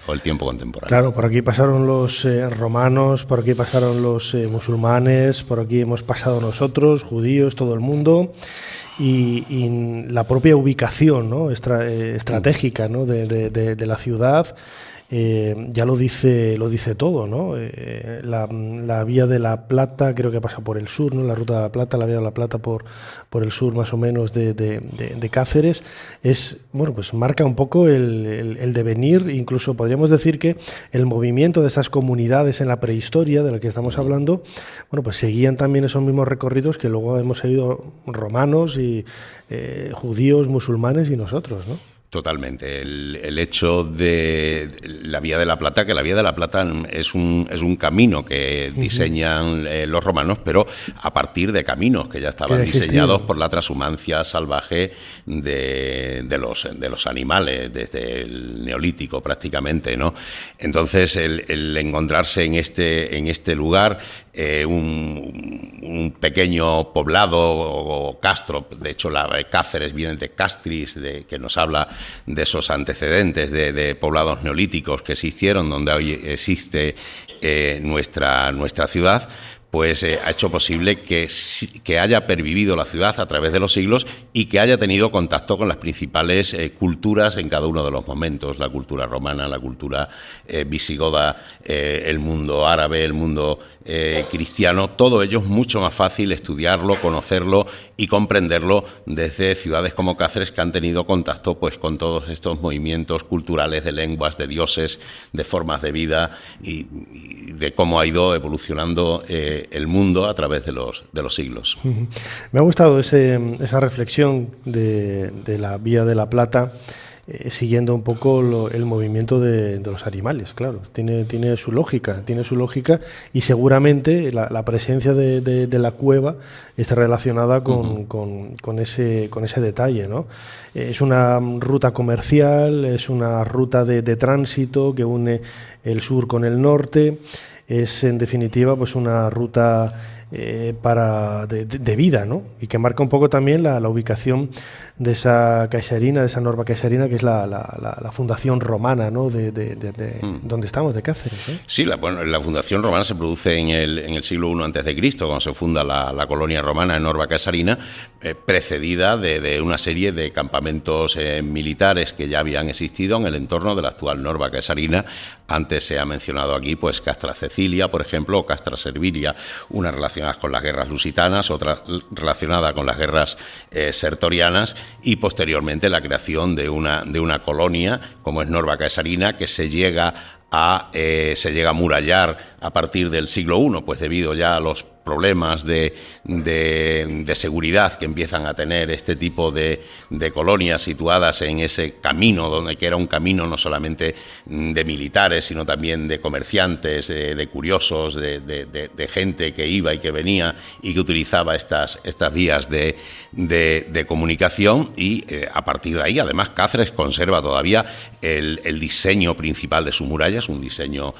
o el tiempo contemporáneo. Claro, por aquí pasaron los romanos, por aquí pasaron los musulmanes, por aquí hemos pasado nosotros, judíos, todo el mundo. Y la propia ubicación, ¿no?, estratégica, ¿no?, de la ciudad ya lo dice todo, ¿no? La vía de la Plata creo que pasa por el sur, ¿no? La ruta de la Plata, la vía de la Plata por el sur más o menos de Cáceres, pues marca un poco el devenir. Incluso podríamos decir que el movimiento de esas comunidades en la prehistoria de la que estamos hablando, pues seguían también esos mismos recorridos que luego hemos seguido romanos y judíos, musulmanes y nosotros, ¿no? Totalmente. El hecho de la Vía de la Plata, que la Vía de la Plata es un camino que diseñan los romanos, pero a partir de caminos que ya estaban diseñados por la transhumancia salvaje de los animales desde el Neolítico prácticamente, ¿no? Entonces el encontrarse en este lugar un un pequeño poblado o castro. De hecho, Cáceres viene de Castris, que nos habla de esos antecedentes de poblados neolíticos que existieron, donde hoy existe nuestra ciudad. Pues ha hecho posible que haya pervivido la ciudad a través de los siglos y que haya tenido contacto con las principales culturas en cada uno de los momentos, la cultura romana, la cultura visigoda, el mundo árabe, el mundo cristiano. Todo ello es mucho más fácil estudiarlo, conocerlo y comprenderlo desde ciudades como Cáceres, que han tenido contacto pues con todos estos movimientos culturales de lenguas, de dioses, de formas de vida y de cómo ha ido evolucionando el mundo a través de los siglos. Me ha gustado esa reflexión de la Vía de la Plata, siguiendo un poco el movimiento de los animales, claro. Tiene su lógica y seguramente la presencia de la cueva está relacionada con ese detalle, ¿no? Es una ruta comercial, es una ruta de tránsito que une el sur con el norte. Es en definitiva pues una ruta de vida, ¿no? Y que marca un poco también la ubicación de esa caesarina, de esa Norba Caesarina, que es la fundación romana, ¿no? de donde estamos, de Cáceres, ¿no? Sí, la fundación romana se produce en el siglo I a.C., cuando se funda la colonia romana en Norba Caesarina, precedida de una serie de campamentos militares que ya habían existido en el entorno de la actual Norba Caesarina. Antes se ha mencionado aquí pues Castra Cecilia, por ejemplo, o Castra Servilia, una relacionadas con las guerras lusitanas, otra relacionada con las guerras sertorianas, y posteriormente la creación de una colonia como es Norba Caesarina, que se llega a murallar a partir del siglo I, pues debido ya a los problemas de seguridad que empiezan a tener este tipo de colonias situadas en ese camino, que era un camino no solamente de militares, sino también de comerciantes, de curiosos, de gente que iba y que venía y que utilizaba estas vías de comunicación. Y a partir de ahí, además, Cáceres conserva todavía el diseño principal de sus murallas, un diseño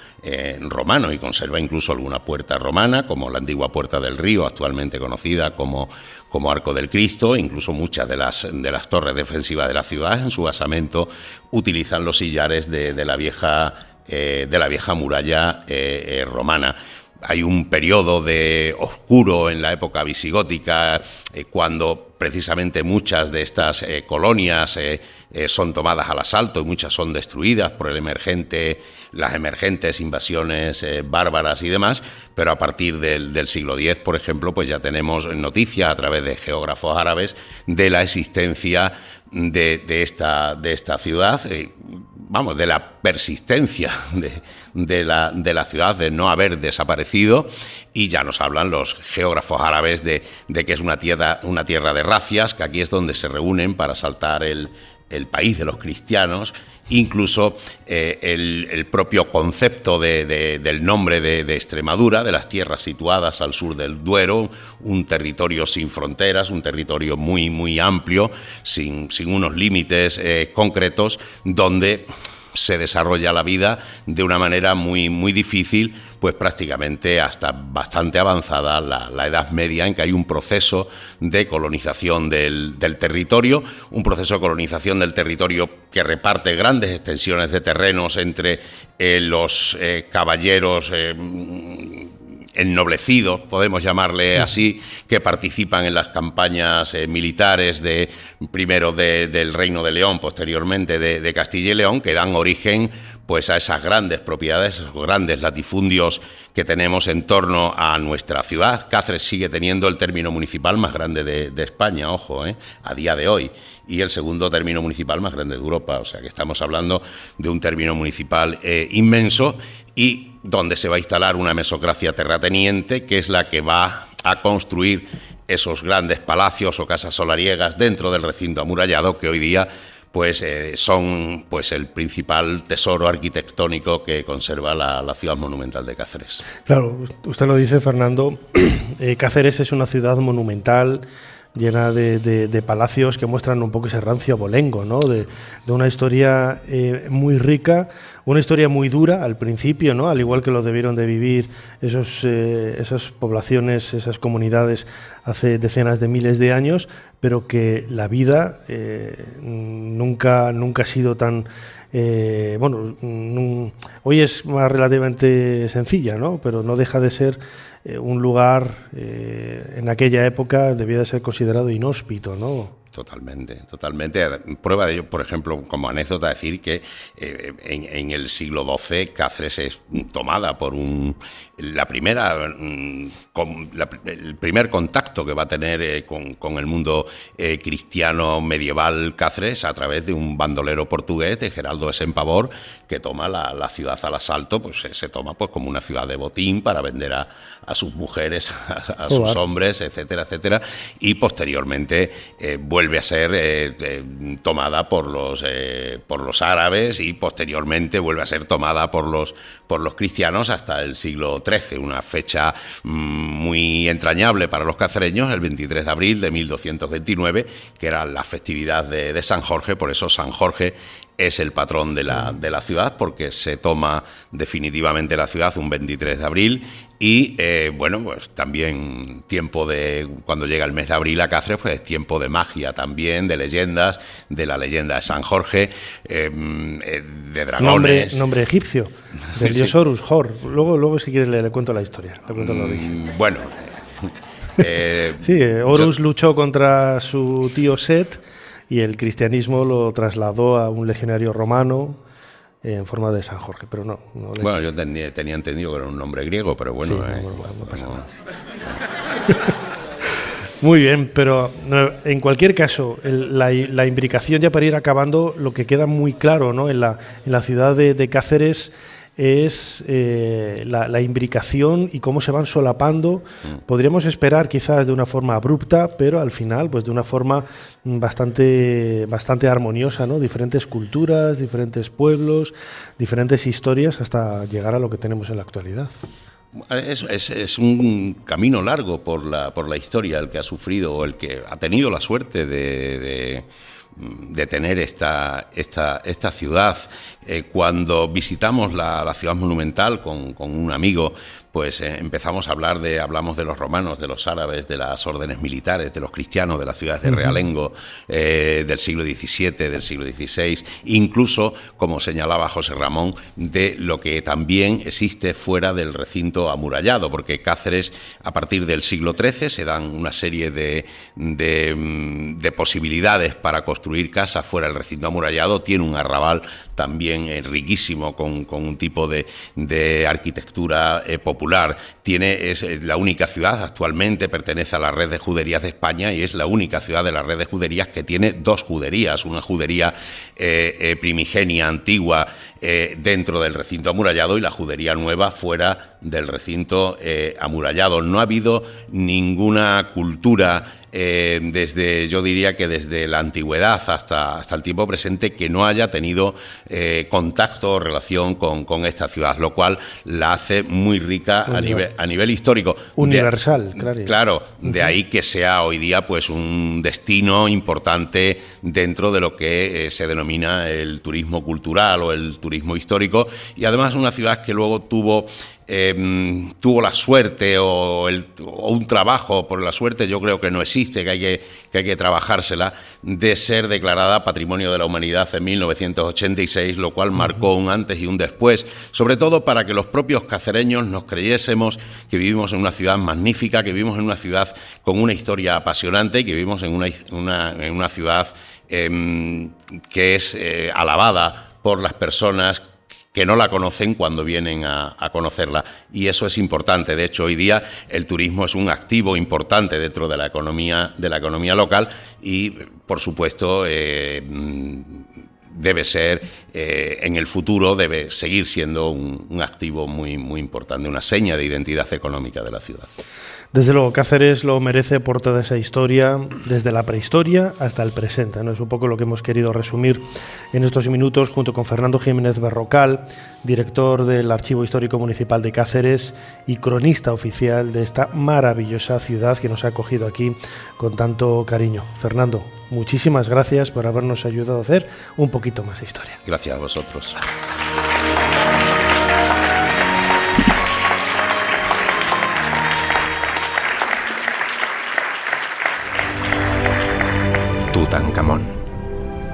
romano, y conserva incluso alguna puerta romana, como la antigua Puerta del Río, actualmente conocida como Arco del Cristo. Incluso muchas de las torres defensivas de la ciudad, en su basamento, utilizan los sillares de la vieja muralla romana. Hay un periodo oscuro en la época visigótica, cuando precisamente muchas de estas colonias son tomadas al asalto y muchas son destruidas por las emergentes invasiones bárbaras y demás, pero a partir del siglo X, por ejemplo, pues ya tenemos noticias a través de geógrafos árabes de la existencia de esta ciudad, de la persistencia de la ciudad, de no haber desaparecido, y ya nos hablan los geógrafos árabes de que es una tierra de racias, que aquí es donde se reúnen para asaltar el país de los cristianos. Incluso el propio concepto del nombre de Extremadura, de las tierras situadas al sur del Duero, un territorio sin fronteras, un territorio muy, muy amplio, sin unos límites concretos, donde se desarrolla la vida de una manera muy, muy difícil, pues prácticamente hasta bastante avanzada la Edad Media, en que hay un proceso de colonización del territorio, un proceso de colonización del territorio que reparte grandes extensiones de terrenos entre los caballeros ennoblecidos, podemos llamarle así, que participan en las campañas militares primero del Reino de León, posteriormente de Castilla y León, que dan origen pues a esas grandes propiedades, esos grandes latifundios que tenemos en torno a nuestra ciudad. Cáceres sigue teniendo el término municipal más grande de España, ojo, a día de hoy, y el segundo término municipal más grande de Europa. O sea que estamos hablando de un término municipal inmenso, y donde se va a instalar una mesocracia terrateniente, que es la que va a construir esos grandes palacios o casas solariegas dentro del recinto amurallado, que hoy día pues son pues el principal tesoro arquitectónico que conserva la ciudad monumental de Cáceres. Claro, usted lo dice, Fernando, Cáceres es una ciudad monumental, llena de palacios que muestran un poco ese rancio abolengo, ¿no? De una historia muy rica, una historia muy dura al principio, ¿no? Al igual que lo debieron de vivir esas poblaciones, esas comunidades hace decenas de miles de años, pero que la vida nunca ha sido tan... hoy es más relativamente sencilla, ¿no? Pero no deja de ser un lugar en aquella época debía de ser considerado inhóspito, ¿no? Totalmente. Prueba de ello, por ejemplo, como anécdota, decir que en el siglo XII Cáceres es tomada por el primer contacto que va a tener con el mundo cristiano medieval Cáceres a través de un bandolero portugués, de Geraldo de Sempavor, que toma la ciudad al asalto, pues se toma pues como una ciudad de botín para vender a sus mujeres, a sus hombres, etcétera, etcétera, y posteriormente vuelve a ser tomada por los árabes y posteriormente vuelve a ser tomada por los cristianos hasta el siglo XIII, una fecha muy entrañable para los cacereños, el 23 de abril de 1229, que era la festividad de San Jorge. Por eso San Jorge es el patrón de la ciudad, porque se toma definitivamente la ciudad un 23 de abril y, pues también cuando llega el mes de abril a Cáceres, pues es tiempo de magia también, de leyendas, de la leyenda de San Jorge, de dragones. Nombre egipcio, del dios Horus, Hor. Luego si quieres le cuento la historia, le cuento el origen. Horus luchó contra su tío Set, y el cristianismo lo trasladó a un legionario romano en forma de San Jorge, pero no bueno, yo tenía entendido que era un nombre griego, pero bueno... Sí, no pasa nada. Muy bien, pero en cualquier caso, la imbricación, ya para ir acabando, lo que queda muy claro, ¿no? en la ciudad de Cáceres es la imbricación y cómo se van solapando. Podríamos esperar quizás de una forma abrupta, pero al final pues de una forma bastante armoniosa, ¿no? Diferentes culturas, diferentes pueblos, diferentes historias, hasta llegar a lo que tenemos en la actualidad. Es un camino largo por la historia, el que ha sufrido o el que ha tenido la suerte de tener esta ciudad. Cuando visitamos la ciudad monumental con un amigo, pues hablamos de los romanos, de los árabes, de las órdenes militares, de los cristianos, de las ciudades de realengo, del siglo XVII, del siglo XVI, incluso, como señalaba José Ramón, de lo que también existe fuera del recinto amurallado, porque Cáceres, a partir del siglo XIII, se dan una serie de posibilidades para construir casas fuera del recinto amurallado. Tiene un arrabal también riquísimo, con un tipo de arquitectura popular. Es la única ciudad, actualmente pertenece a la red de juderías de España y es la única ciudad de la red de juderías que tiene dos juderías, una judería primigenia, antigua, dentro del recinto amurallado, y la judería nueva fuera del recinto amurallado. No ha habido ninguna cultura yo diría que desde la antigüedad hasta el tiempo presente, que no haya tenido contacto o relación con esta ciudad, lo cual la hace muy rica a nivel histórico. Universal, claro. Claro, de ahí que sea hoy día pues un destino importante dentro de lo que se denomina el turismo cultural o el turismo histórico, y además una ciudad que luego tuvo la suerte o un trabajo por la suerte, yo creo que no existe, que hay que trabajársela, de ser declarada Patrimonio de la Humanidad en 1986, lo cual marcó un antes y un después, sobre todo para que los propios cacereños nos creyésemos que vivimos en una ciudad magnífica, que vivimos en una ciudad con una historia apasionante y que vivimos en una ciudad que es alabada por las personas que no la conocen cuando vienen a conocerla, y eso es importante. De hecho, hoy día el turismo es un activo importante dentro de la economía local y, por supuesto, debe ser, en el futuro, debe seguir siendo un activo muy, muy importante, una seña de identidad económica de la ciudad. Desde luego, Cáceres lo merece por toda esa historia, desde la prehistoria hasta el presente, ¿no? Es un poco lo que hemos querido resumir en estos minutos, junto con Fernando Jiménez Berrocal, director del Archivo Histórico Municipal de Cáceres y cronista oficial de esta maravillosa ciudad que nos ha acogido aquí con tanto cariño. Fernando, muchísimas gracias por habernos ayudado a hacer un poquito más de historia. Gracias a vosotros. Tutankamón,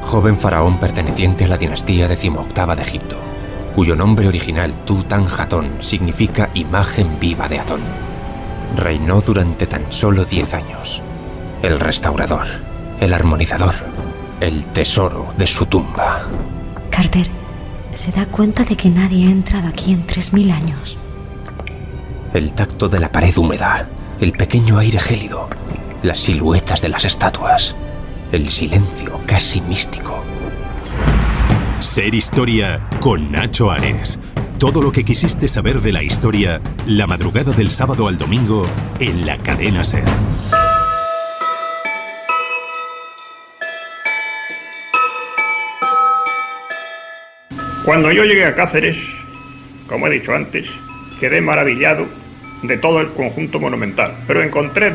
joven faraón perteneciente a la dinastía XVIII de Egipto, cuyo nombre original Tutanjatón significa imagen viva de Atón. Reinó durante tan solo 10 años. El restaurador, el armonizador, el tesoro de su tumba. Carter, ¿se da cuenta de que nadie ha entrado aquí en 3000 años? El tacto de la pared húmeda, el pequeño aire gélido, las siluetas de las estatuas. El silencio casi místico. Ser Historia con Nacho Ares. Todo lo que quisiste saber de la historia, la madrugada del sábado al domingo en la cadena SER. Cuando yo llegué a Cáceres, como he dicho antes, quedé maravillado de todo el conjunto monumental, pero encontré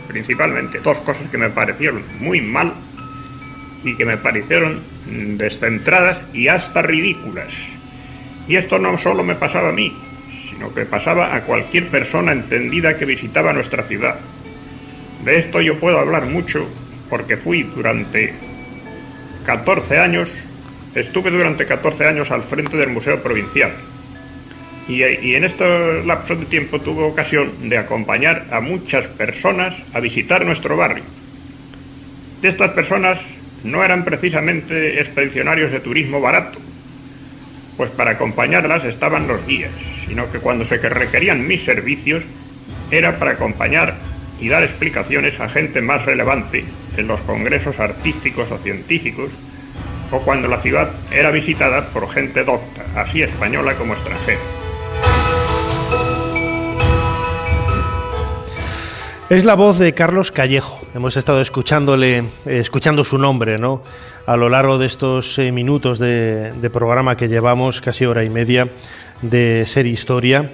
principalmente dos cosas que me parecieron muy mal y que me parecieron descentradas y hasta ridículas. Y esto no solo me pasaba a mí, sino que pasaba a cualquier persona entendida que visitaba nuestra ciudad. De esto yo puedo hablar mucho porque estuve durante 14 años al frente del Museo Provincial. Y en estos lapsos de tiempo tuve ocasión de acompañar a muchas personas a visitar nuestro barrio. De estas personas no eran precisamente expedicionarios de turismo barato, pues para acompañarlas estaban los guías, sino que cuando se requerían mis servicios era para acompañar y dar explicaciones a gente más relevante en los congresos artísticos o científicos, o cuando la ciudad era visitada por gente docta, así española como extranjera. Es la voz de Carlos Callejo. Hemos estado escuchando su nombre, ¿no?, a lo largo de estos minutos de programa que llevamos, casi hora y media, de Ser Historia.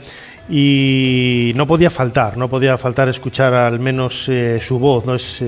Y no podía faltar escuchar al menos su voz, ¿no? Es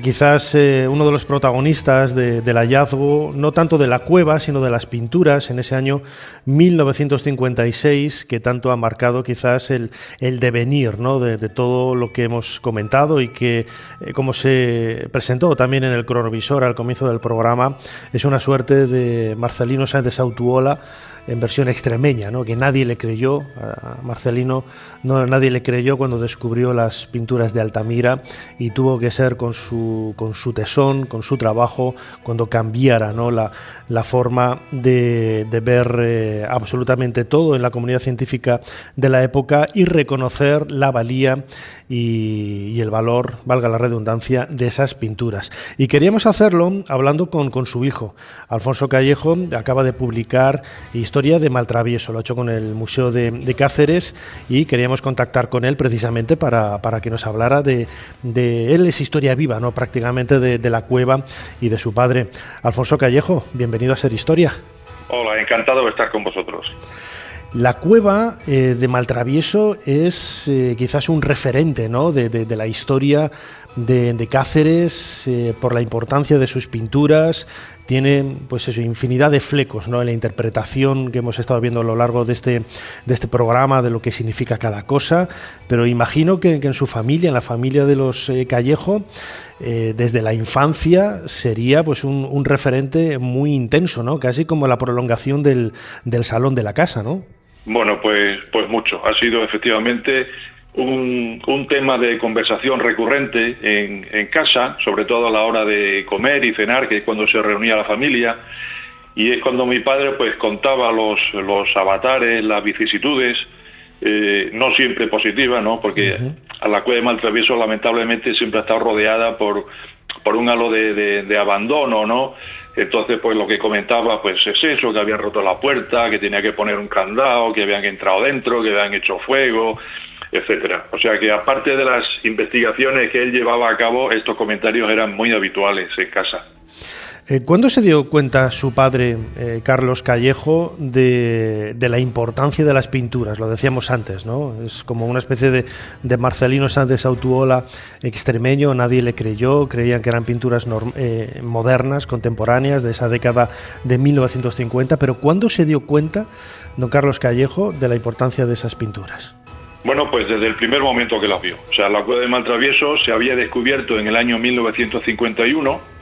quizás uno de los protagonistas del hallazgo, no tanto de la cueva, sino de las pinturas en ese año 1956, que tanto ha marcado quizás el devenir, ¿no?, de todo lo que hemos comentado y que, como se presentó también en el cronovisor al comienzo del programa, es una suerte de Marcelino Sáenz de Sautuola en versión extremeña, ¿no?, que nadie le creyó a Marcelino, nadie le creyó cuando descubrió las pinturas de Altamira, y tuvo que ser con su tesón, con su trabajo, cuando cambiara, ¿no?, la forma de ver absolutamente todo en la comunidad científica de la época y reconocer la valía y el valor, valga la redundancia, de esas pinturas. Y queríamos hacerlo hablando con su hijo. Alfonso Callejo acaba de publicar Historia de Maltravieso, lo ha hecho con el Museo de Cáceres, y queríamos contactar con él precisamente para que nos hablara de él es historia viva, ¿no?, prácticamente de la cueva y de su padre. Alfonso Callejo, bienvenido a Ser Historia. Hola, encantado de estar con vosotros. La cueva de Maltravieso es quizás un referente, ¿no?, de la historia de Cáceres, por la importancia de sus pinturas. Tiene, pues eso, infinidad de flecos, ¿no?, en la interpretación que hemos estado viendo a lo largo de este programa, de lo que significa cada cosa. Pero imagino que en su familia, en la familia de los Callejo, desde la infancia sería pues un referente muy intenso, ¿no?, casi como la prolongación del salón de la casa, ¿no? Bueno, pues mucho. Ha sido efectivamente un tema de conversación recurrente en casa, sobre todo a la hora de comer y cenar, que es cuando se reunía la familia, y es cuando mi padre pues contaba los avatares, las vicisitudes, no siempre positivas, ¿no?, porque a la cueva de Maltravieso lamentablemente siempre ha estado rodeada por por un halo de abandono, ¿no? Entonces, pues lo que comentaba, pues es eso, que habían roto la puerta, que tenía que poner un candado, que habían entrado dentro, que habían hecho fuego, etcétera. O sea que aparte de las investigaciones que él llevaba a cabo, estos comentarios eran muy habituales en casa. ¿Cuándo se dio cuenta su padre, Carlos Callejo, de la importancia de las pinturas? Lo decíamos antes, ¿no? Es como una especie de Marcelino Sánchez Autuola extremeño, nadie le creyó, creían que eran pinturas modernas, contemporáneas, de esa década de 1950, pero ¿cuándo se dio cuenta, don Carlos Callejo, de la importancia de esas pinturas? Bueno, pues desde el primer momento que las vio. O sea, la cueva de Maltravieso se había descubierto en el año 1951.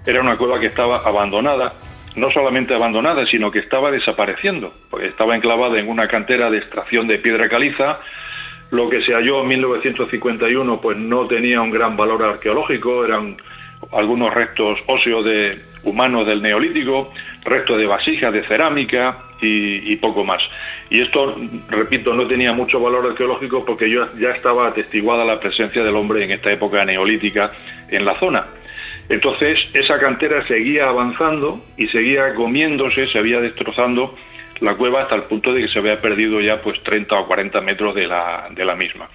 Era una cueva que estaba abandonada, no solamente abandonada, sino que estaba desapareciendo, porque estaba enclavada en una cantera de extracción de piedra caliza. Lo que se halló en 1951 pues no tenía un gran valor arqueológico, eran algunos restos óseos de humanos del Neolítico, restos de vasijas de cerámica y poco más. Y esto, repito, no tenía mucho valor arqueológico porque ya estaba atestiguada la presencia del hombre en esta época neolítica en la zona. Entonces esa cantera seguía avanzando y seguía comiéndose, se había destrozando la cueva hasta el punto de que se había perdido ya pues 30 o 40 metros de la misma.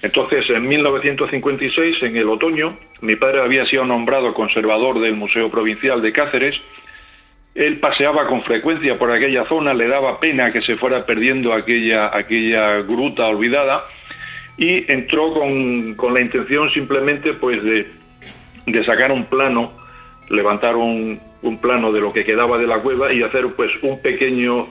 Entonces en 1956, en el otoño, mi padre había sido nombrado conservador del Museo Provincial de Cáceres. Él paseaba con frecuencia por aquella zona, le daba pena que se fuera perdiendo aquella gruta olvidada y entró con la intención simplemente pues de sacar un plano, levantar un plano de lo que quedaba de la cueva y hacer pues un pequeño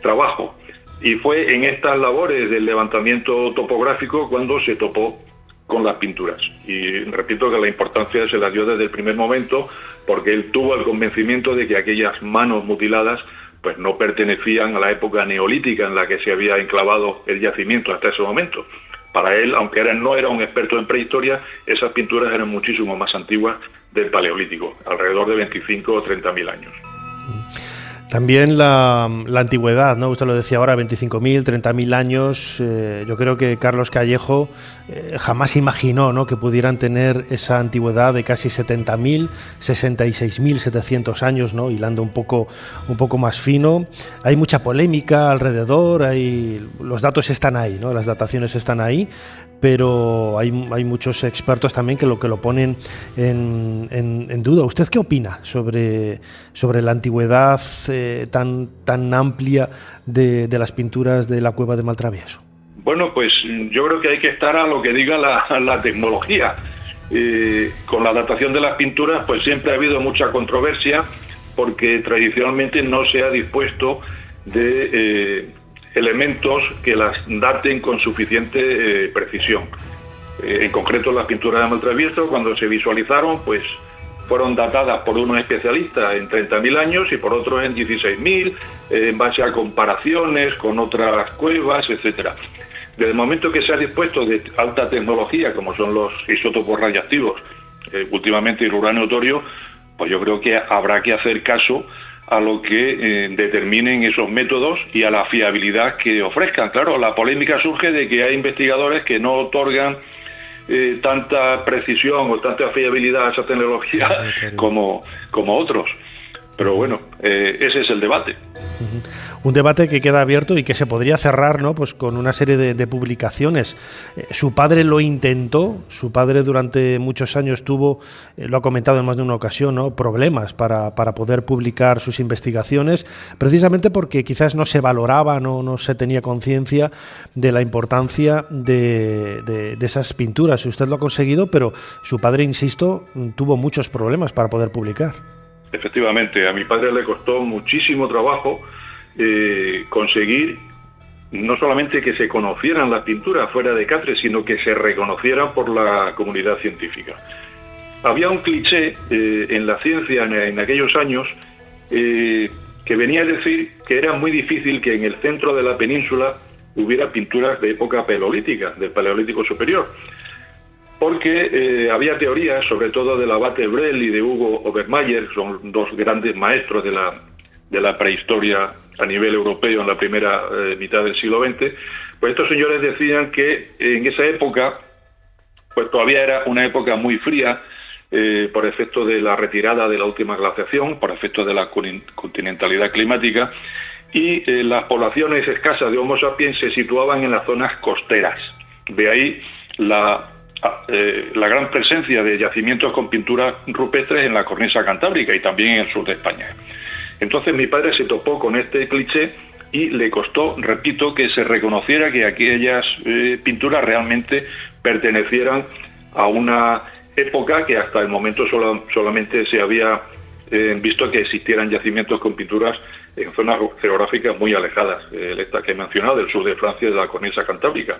trabajo. Y fue en estas labores del levantamiento topográfico cuando se topó con las pinturas. Y repito que la importancia se la dio desde el primer momento porque él tuvo el convencimiento de que aquellas manos mutiladas pues no pertenecían a la época neolítica en la que se había enclavado el yacimiento hasta ese momento. Para él, aunque no era un experto en prehistoria, esas pinturas eran muchísimo más antiguas del Paleolítico, alrededor de 25 o 30.000 años. También la antigüedad, ¿no? Usted lo decía ahora, 25.000, 30.000 años. Yo creo que Carlos Callejo jamás imaginó, ¿no?, que pudieran tener esa antigüedad de casi 70.000, 66.700 años, ¿no? Hilando un poco más fino. Hay mucha polémica alrededor, los datos están ahí, ¿no? Las dataciones están ahí, pero hay muchos expertos también que lo ponen en duda. ¿Usted qué opina sobre la antigüedad tan amplia de las pinturas de la cueva de Maltravieso? Bueno, pues yo creo que hay que estar a lo que diga la tecnología. Con la datación de las pinturas pues siempre ha habido mucha controversia porque tradicionalmente no se ha dispuesto de elementos que las daten con suficiente precisión. En concreto las pinturas de Maltravieso, cuando se visualizaron, pues fueron datadas por unos especialistas en 30.000 años y por otros en 16.000, en base a comparaciones con otras cuevas, etcétera. Desde el momento que se ha dispuesto de alta tecnología, como son los isótopos radiactivos, últimamente el uranio torio, pues yo creo que habrá que hacer caso a lo que determinen esos métodos y a la fiabilidad que ofrezcan. Claro, la polémica surge de que hay investigadores que no otorgan tanta precisión o tanta fiabilidad a esa tecnología como otros. Pero bueno, ese es el debate. Un debate que queda abierto y que se podría cerrar, ¿no?, pues con una serie de publicaciones. Su padre lo intentó, su padre durante muchos años tuvo, lo ha comentado en más de una ocasión, ¿no?, problemas para poder publicar sus investigaciones, precisamente porque quizás no se valoraba, no se tenía conciencia de la importancia de esas pinturas. Usted lo ha conseguido, pero su padre, insisto, tuvo muchos problemas para poder publicar. Efectivamente, a mi padre le costó muchísimo trabajo conseguir no solamente que se conocieran las pinturas fuera de Cáceres, sino que se reconocieran por la comunidad científica. Había un cliché en la ciencia en aquellos años que venía a decir que era muy difícil que en el centro de la península hubiera pinturas de época paleolítica, del Paleolítico Superior. Porque había teorías, sobre todo del abate Brel y de Hugo Obermayer, son dos grandes maestros de la prehistoria a nivel europeo en la primera mitad del siglo XX, pues estos señores decían que en esa época, pues todavía era una época muy fría, por efecto de la retirada de la última glaciación, por efecto de la continentalidad climática, y las poblaciones escasas de Homo sapiens se situaban en las zonas costeras. De ahí la gran presencia de yacimientos con pinturas rupestres en la cornisa cantábrica y también en el sur de España. Entonces mi padre se topó con este cliché y le costó, repito, que se reconociera que aquellas pinturas realmente pertenecieran a una época que hasta el momento solamente se había visto que existieran yacimientos con pinturas en zonas geográficas muy alejadas, esta que he mencionado, del sur de Francia, de la cornisa cantábrica,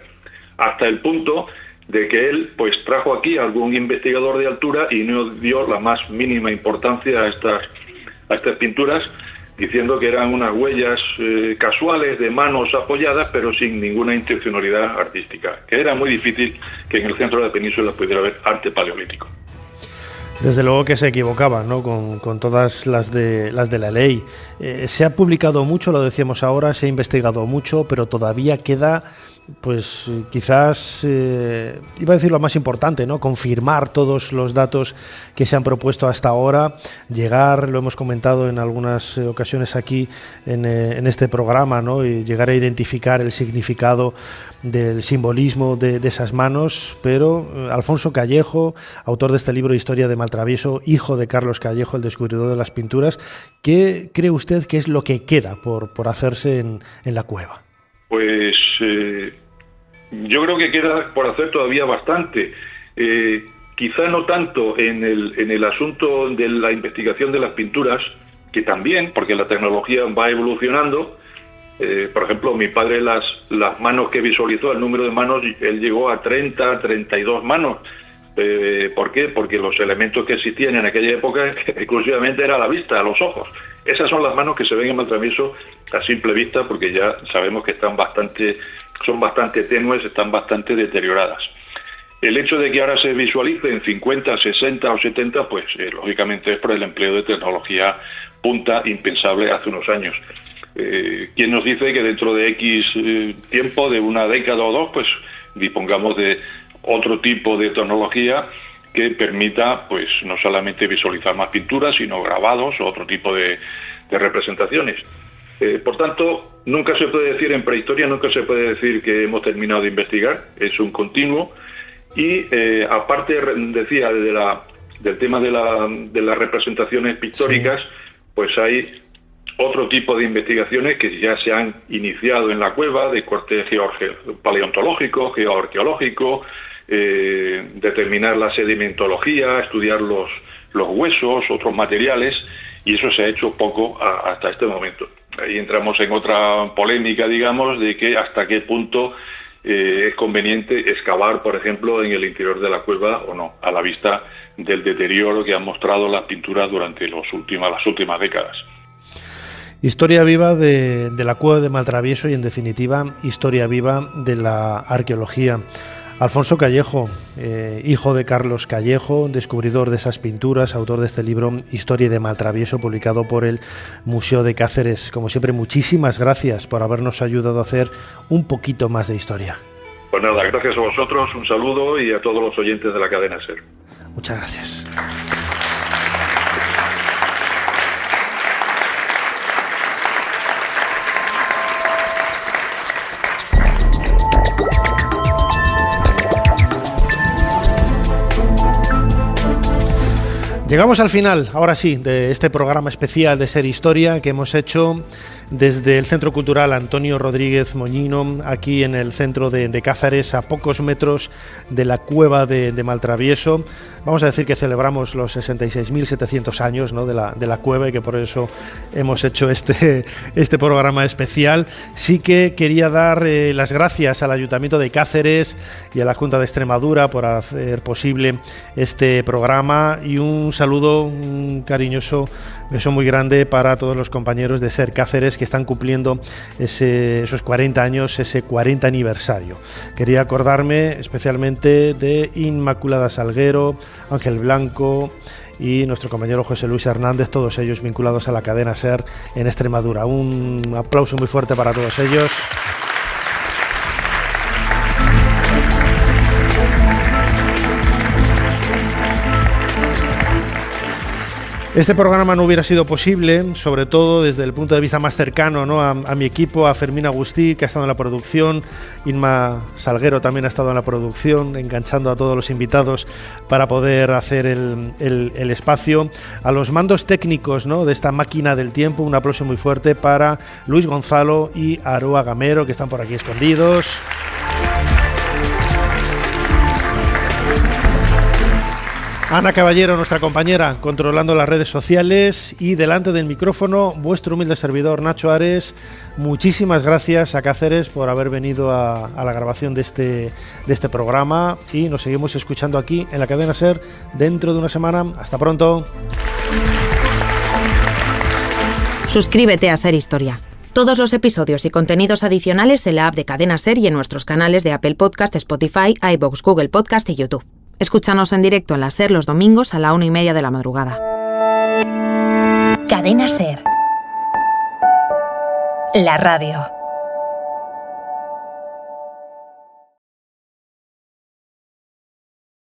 hasta el punto de que él pues trajo aquí a algún investigador de altura y no dio la más mínima importancia a estas pinturas, diciendo que eran unas huellas casuales de manos apoyadas, pero sin ninguna intencionalidad artística, que era muy difícil que en el centro de la península pudiera haber arte paleolítico. Desde luego que se equivocaba, ¿no? Con todas las de la ley. Se ha publicado mucho, lo decíamos ahora, se ha investigado mucho, pero todavía queda, pues quizás, iba a decir lo más importante, ¿no? Confirmar todos los datos que se han propuesto hasta ahora, llegar, lo hemos comentado en algunas ocasiones aquí en este programa, ¿no? Y llegar a identificar el significado del simbolismo de esas manos, pero Alfonso Callejo, autor de este libro Historia de Maltravieso, hijo de Carlos Callejo, el descubridor de las pinturas, ¿qué cree usted que es lo que queda por hacerse en la cueva? Pues yo creo que queda por hacer todavía bastante. Quizá no tanto en el asunto de la investigación de las pinturas, que también, porque la tecnología va evolucionando. Por ejemplo, mi padre las manos que visualizó, el número de manos, él llegó a 30, 32 manos. ¿Por qué? Porque los elementos que existían en aquella época exclusivamente era la vista, los ojos. Esas son las manos que se ven en Maltravieso a simple vista, porque ya sabemos que son bastante tenues, están bastante deterioradas. El hecho de que ahora se visualicen 50, 60 o 70, pues lógicamente es por el empleo de tecnología punta impensable hace unos años. ¿Quién nos dice que dentro de X tiempo, de una década o dos, pues dispongamos de otro tipo de tecnología que permita, pues, no solamente visualizar más pinturas, sino grabados o otro tipo de representaciones? Por tanto, nunca se puede decir en prehistoria, nunca se puede decir que hemos terminado de investigar, es un continuo. Y aparte, decía, del tema de las representaciones pictóricas, pues hay otro tipo de investigaciones que ya se han iniciado en la cueva, de corte paleontológico, geoarqueológico, determinar la sedimentología, estudiar los huesos, otros materiales, y eso se ha hecho poco hasta este momento. Ahí entramos en otra polémica, digamos, de que hasta qué punto es conveniente excavar, por ejemplo, en el interior de la cueva o no, a la vista del deterioro que han mostrado las pinturas durante las últimas décadas. Historia viva de la cueva de Maltravieso y, en definitiva, historia viva de la arqueología. Alfonso Callejo, hijo de Carlos Callejo, descubridor de esas pinturas, autor de este libro Historia de Maltravieso, publicado por el Museo de Cáceres. Como siempre, muchísimas gracias por habernos ayudado a hacer un poquito más de historia. Pues nada, gracias a vosotros, un saludo, y a todos los oyentes de la cadena SER. Muchas gracias. Llegamos al final, ahora sí, de este programa especial de Ser Historia que hemos hecho desde el Centro Cultural Antonio Rodríguez Moñino, aquí en el centro de Cáceres, a pocos metros de la cueva de Maltravieso. Vamos a decir que celebramos los 66.700 años, ¿no?, de la cueva, y que por eso hemos hecho este programa especial. Sí que quería dar las gracias al Ayuntamiento de Cáceres y a la Junta de Extremadura por hacer posible este programa, y un saludo, un cariñoso beso muy grande para todos los compañeros de SER Cáceres que están cumpliendo esos 40 años, ese 40 aniversario. Quería acordarme especialmente de Inmaculada Salguero, Ángel Blanco y nuestro compañero José Luis Hernández, todos ellos vinculados a la cadena SER en Extremadura. Un aplauso muy fuerte para todos ellos. Este programa no hubiera sido posible, sobre todo desde el punto de vista más cercano, ¿no? a mi equipo, a Fermín Agustí, que ha estado en la producción, Inma Salguero también ha estado en la producción, enganchando a todos los invitados para poder hacer el espacio, a los mandos técnicos, ¿no? de esta máquina del tiempo. Un aplauso muy fuerte para Luis Gonzalo y Aroa Gamero, que están por aquí escondidos. Ana Caballero, nuestra compañera, controlando las redes sociales, y delante del micrófono, vuestro humilde servidor, Nacho Ares. Muchísimas gracias a Cáceres por haber venido a la grabación de este programa, y nos seguimos escuchando aquí en la cadena SER dentro de una semana. Hasta pronto. Suscríbete a SER Historia. Todos los episodios y contenidos adicionales en la app de Cadena SER y en nuestros canales de Apple Podcast, Spotify, iVoox, Google Podcast y YouTube. Escúchanos en directo en la SER los domingos a la 1:30 de la madrugada. Cadena SER. La radio.